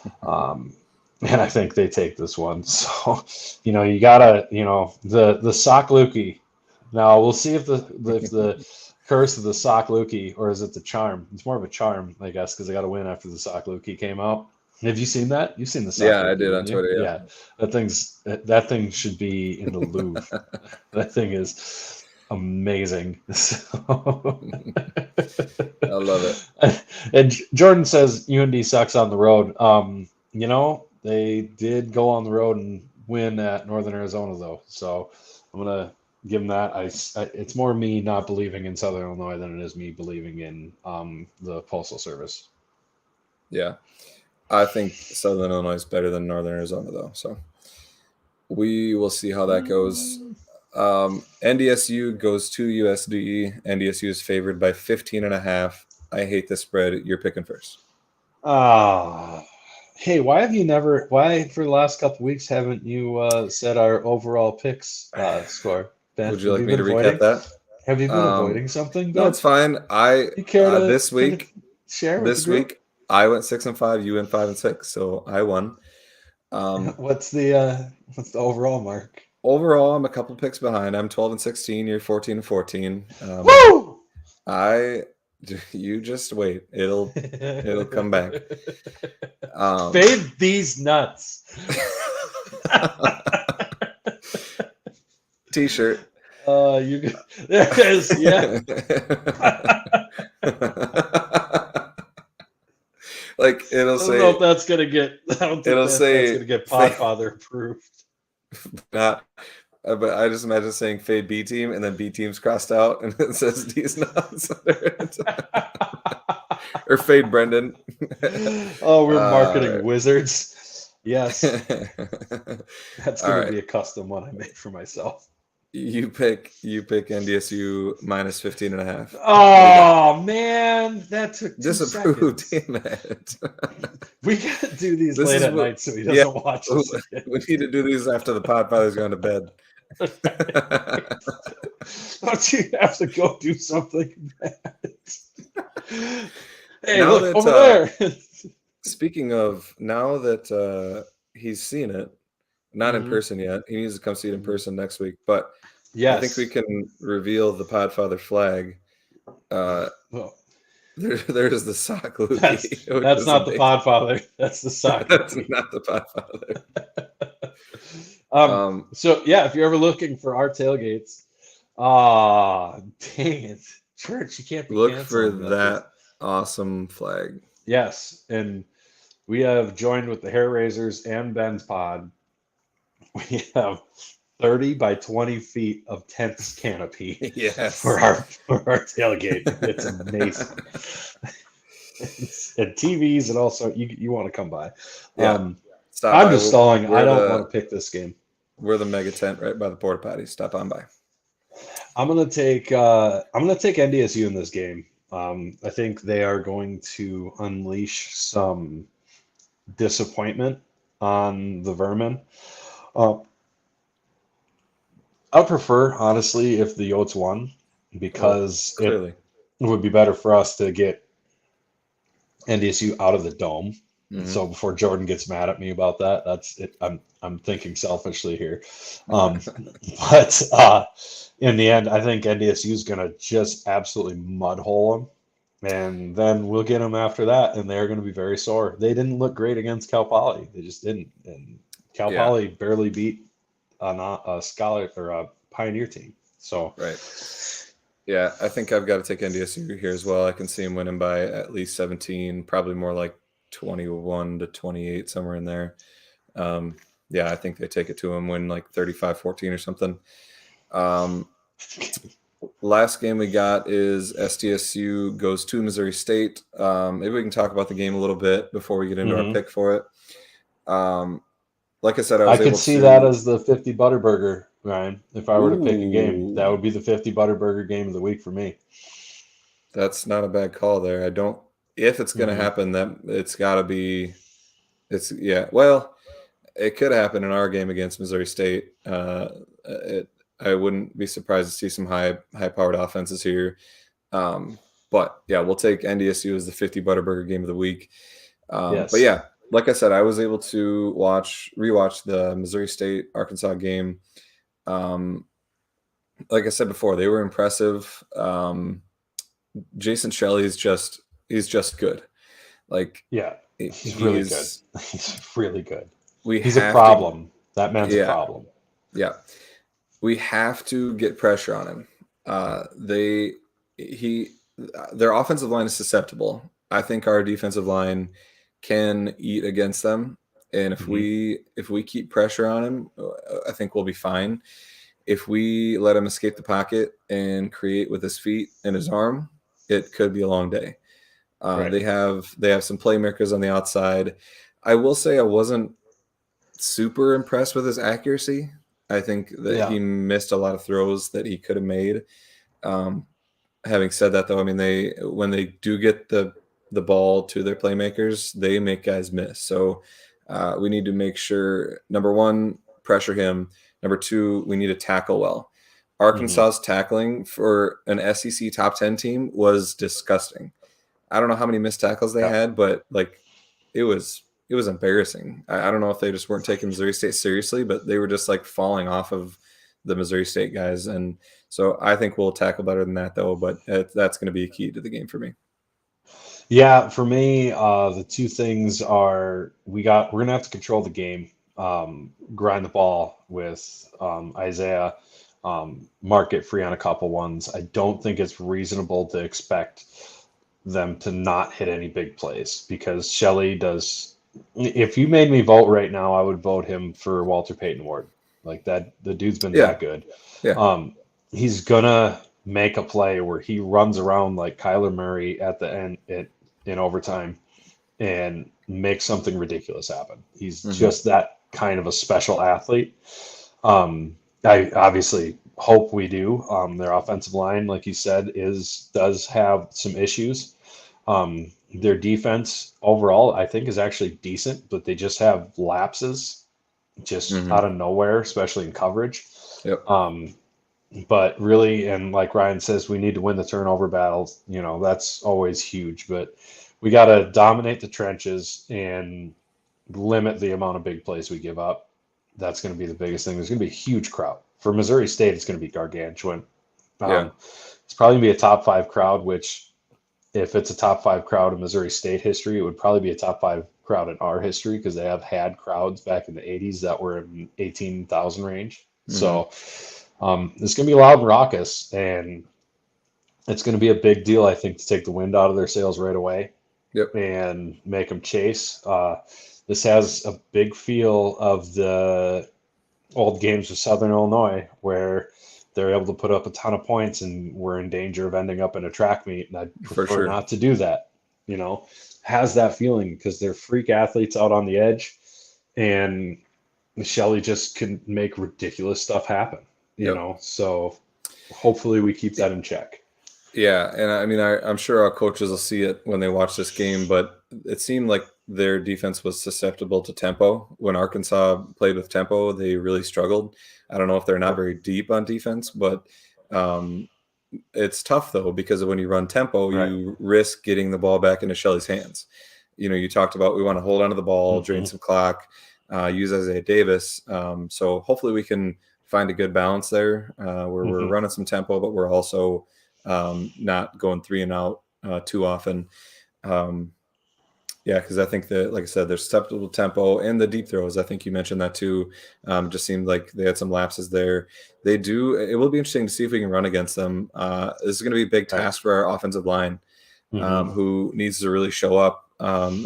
And I think they take this one. So, you gotta, the Sock Lukey. Now we'll see if the curse of the Sock Lukey, or is it the charm? It's more of a charm, I guess, because they got to win after the Sock Lukey came out. Have you seen that? You've seen the Sock Yeah, Lukey, I did on Twitter. Yeah, that thing should be in the Louvre. That thing is amazing. So... I love it. And Jordan says UND sucks on the road. They did go on the road and win at Northern Arizona, though. So I'm gonna give them that. It's more me not believing in Southern Illinois than it is me believing in the Postal Service. Yeah, I think Southern Illinois is better than Northern Arizona, though. So we will see how that goes. NDSU goes to USD. NDSU is favored by 15.5. I hate the spread. You're picking first. Hey, why for the last couple weeks haven't you said our overall picks score? Ben, would you like me to recap that? Have you been avoiding something? Ben? No, it's fine. This week I went 6-5. You went 5-6, so I won. What's the overall mark? Overall, I'm a couple picks behind. I'm 12-16. You're 14-14. Woo! You just wait. It'll come back. Fade these nuts. T-shirt. There it is. Yeah. Like it'll say. I don't know if that's gonna get. It'll say that's gonna get Podfather approved. Not. But I just imagine saying fade B team and then B team's crossed out and it says these nuts. Or fade Brendan. Oh, we're marketing wizards. Yes. That's going to be a custom one I made for myself. You pick NDSU minus 15.5. Oh man, that took 2 disapproved. seconds. Damn it. We gotta do these late at night so he doesn't watch us again. We need to do these after the Podfather's gone to bed. Don't you have to go do something bad? Hey, now look that, over there. Speaking of, now that he's seen it, not in person yet. He needs to come see it in person next week. But yes. I think we can reveal the Podfather flag. There's the sock. That's not the Podfather. That's the sock. That's not the Podfather. So yeah, if you're ever looking for our tailgates, dang it, church, you can't be look for that awesome flag. Yes, and we have joined with the Hair Raisers and Ben's Pod. We have 30 by 20 feet of tents canopy for our tailgate. It's amazing. And TVs, and also you want to come by. I'm just stalling. I don't want to pick this game. We're the mega tent right by the porta potty. Stop on by. I'm gonna take NDSU in this game. I think they are going to unleash some disappointment on the Vermin. I prefer, honestly, if the Yotes won, because it would be better for us to get NDSU out of the dome. Mm-hmm. So before Jordan gets mad at me about that, that's it. I'm thinking selfishly here, but in the end, I think NDSU is going to just absolutely mudhole them, and then we'll get them after that, and they're going to be very sore. They didn't look great against Cal Poly; they just didn't, and Cal Poly barely beat a Scholar or a Pioneer team. So yeah, I think I've got to take NDSU here as well. I can see them winning by at least 17, probably more like 21-28, somewhere in there. I think they take it to them, win like 35-14 or something. Last game we got is SDSU goes to Missouri State. Maybe we can talk about the game a little bit before we get into our pick for it. Like I said, I could see that as the 50 Butterburger, Ryan. If I were to pick a game, that would be the 50 Butterburger game of the week for me. That's not a bad call there. If it's going to happen, that it's got to be. Well, it could happen in our game against Missouri State. I wouldn't be surprised to see some high-powered offenses here. But yeah, we'll take NDSU as the 50 Butterburger game of the week. Yes. But yeah, like I said, I was able to rewatch the Missouri State Arkansas game. Like I said before, they were impressive. Jason Shelley he's just good. Like, he's really good. He's really good. He's a problem. That man's a problem. Yeah, we have to get pressure on him. Their offensive line is susceptible. I think our defensive line can eat against them, and if we keep pressure on him, I think we'll be fine. If we let him escape the pocket and create with his feet and his arm, it could be a long day. They have some playmakers on the outside. I will say I wasn't super impressed with his accuracy. I think that he missed a lot of throws that he could have made. Having said that, though, I mean, when they do get the ball to their playmakers, they make guys miss. So we need to make sure, number one, pressure him. Number two, we need to tackle well. Arkansas's tackling for an SEC top 10 team was disgusting. I don't know how many missed tackles they had, but like it was embarrassing. I don't know if they just weren't taking Missouri State seriously, but they were just like falling off of the Missouri State guys. And so I think we'll tackle better than that, though. But that's going to be a key to the game for me. Yeah, for me, the two things are we're going to have to control the game, grind the ball with Isaiah, Mark it free on a couple ones. I don't think it's reasonable to expect them to not hit any big plays because Shelley does. If you made me vote right now, I would vote him for Walter Payton Award. Like that, the dude's been that good. Yeah. He's gonna make a play where he runs around like Kyler Murray at the end in overtime and make something ridiculous happen. He's just that kind of a special athlete. I obviously hope we do. Their offensive line, like you said, does have some issues. Their defense overall, I think, is actually decent, but they just have lapses just out of nowhere, especially in coverage. Yep. But really, and like Ryan says, we need to win the turnover battles. You know, that's always huge, but we got to dominate the trenches and limit the amount of big plays we give up. That's going to be the biggest thing. There's going to be a huge crowd. For Missouri State, it's going to be gargantuan. It's probably going to be a top 5 crowd, which if it's a top 5 crowd in Missouri State history, it would probably be a top 5 crowd in our history because they have had crowds back in the 80s that were in 18,000 range. So it's going to be loud and raucous, and it's going to be a big deal, I think, to take the wind out of their sails right away and make them chase. This has a big feel of the old games with Southern Illinois where they're able to put up a ton of points and we're in danger of ending up in a track meet. And I'd prefer not to do that, you know, has that feeling because they're freak athletes out on the edge and Shelley just can make ridiculous stuff happen, you know, so hopefully we keep that in check. Yeah. And I mean, I'm sure our coaches will see it when they watch this game, but it seemed like their defense was susceptible to tempo. When Arkansas played with tempo, they really struggled. I don't know if they're not very deep on defense, but it's tough though, because when you run tempo, you risk getting the ball back into Shelley's hands. You know, you talked about, we want to hold onto the ball, drain some clock, use Isaiah Davis. So hopefully we can find a good balance there where we're running some tempo, but we're also not going 3 and out too often. Yeah, because I think that, like I said, there's susceptible tempo and the deep throws. I think you mentioned that too. Just seemed like they had some lapses there. They do. It will be interesting to see if we can run against them. This is going to be a big task for our offensive line, who needs to really show up.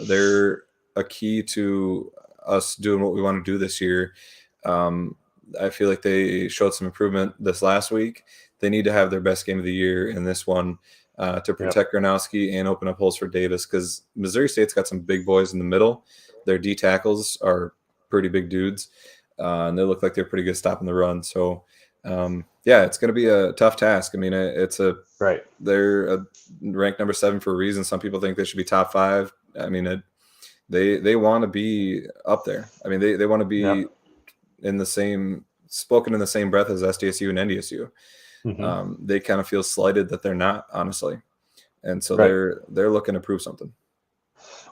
They're a key to us doing what we want to do this year. I feel like they showed some improvement this last week. They need to have their best game of the year in this one. To protect Gronowski and open up holes for Davis, because Missouri State's got some big boys in the middle. Their D tackles are pretty big dudes, and they look like they're pretty good stopping the run. So, it's going to be a tough task. I mean, they're ranked number 7 for a reason. Some people think they should be top 5. I mean, they want to be up there. I mean, they want to be in the same breath as SDSU and NDSU. They kind of feel slighted that they're not, honestly, and so they're looking to prove something.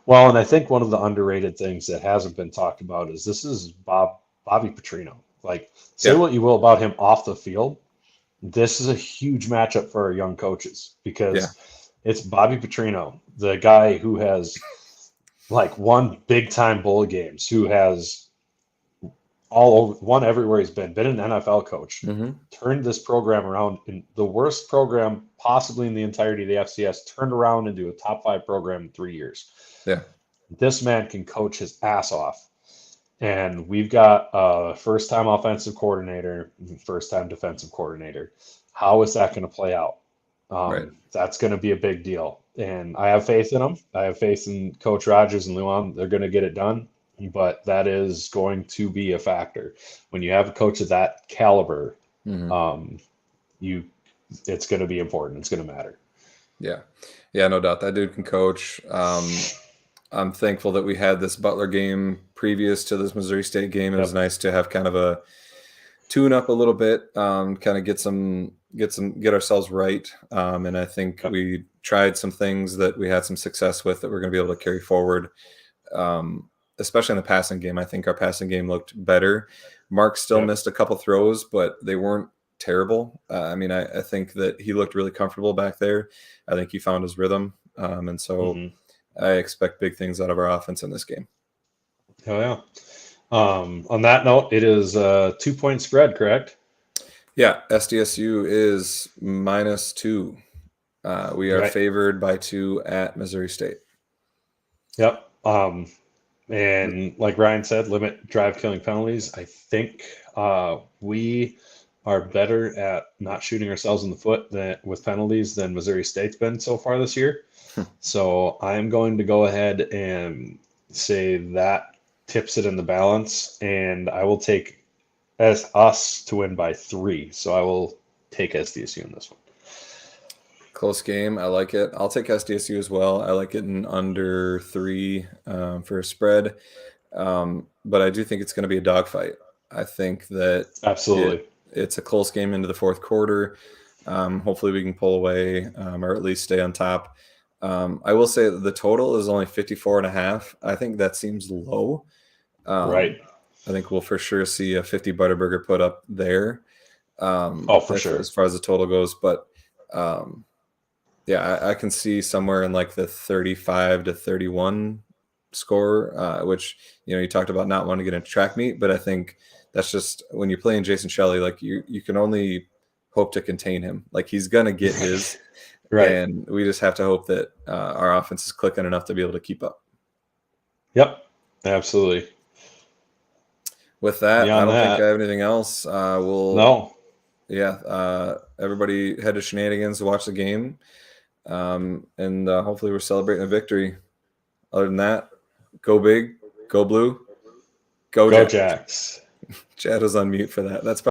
Well, and I think one of the underrated things that hasn't been talked about is this is Bobby Petrino. Like, say what you will about him off the field, this is a huge matchup for our young coaches because it's Bobby Petrino, the guy who has like won big time bowl games, who has all over, won everywhere he's been an NFL coach, turned this program around in the worst program possibly in the entirety of the FCS, turned around into a top 5 program in 3 years. Yeah. This man can coach his ass off. And we've got a first-time offensive coordinator, first-time defensive coordinator. How is that going to play out? That's going to be a big deal. And I have faith in them. I have faith in Coach Rogers and Luan. They're going to get it done. But that is going to be a factor. When you have a coach of that caliber, it's going to be important. It's going to matter. Yeah. Yeah, no doubt. That dude can coach. I'm thankful that we had this Butler game previous to this Missouri State game. It was nice to have kind of a tune up a little bit, kind of get ourselves right. And I think we tried some things that we had some success with that we're going to be able to carry forward. Especially in the passing game. I think our passing game looked better. Mark still missed a couple throws, but they weren't terrible. I think that he looked really comfortable back there. I think he found his rhythm. And so I expect big things out of our offense in this game. Oh, yeah. On that note, it is a 2-point spread, correct? Yeah, SDSU is -2. We are favored by 2 at Missouri State. Yep. And like Ryan said, limit drive-killing penalties. I think we are better at not shooting ourselves in the foot with penalties than Missouri State's been so far this year. So I'm going to go ahead and say that tips it in the balance, and I will take us to win by 3. So I will take SDSU in this one. Close game. I like it. I'll take SDSU as well. I like it in under 3 for a spread. But I do think it's going to be a dogfight. I think that absolutely it's a close game into the fourth quarter. Hopefully we can pull away or at least stay on top. I will say that the total is only 54.5. I think that seems low. Right. I think we'll for sure see a 50 Butterburger put up there. For sure. As far as the total goes. But I can see somewhere in like the 35-31 score, which, you talked about not wanting to get into track meet, but I think that's just when you're playing Jason Shelley, like you can only hope to contain him. Like he's going to get his. Right. And we just have to hope that our offense is clicking enough to be able to keep up. Yep, absolutely. With that, I don't think I have anything else. No. Yeah, everybody head to Shenanigans to watch the game. And hopefully we're celebrating a victory. Other than that, go big, go blue, go Jacks. Chad was on mute for that. That's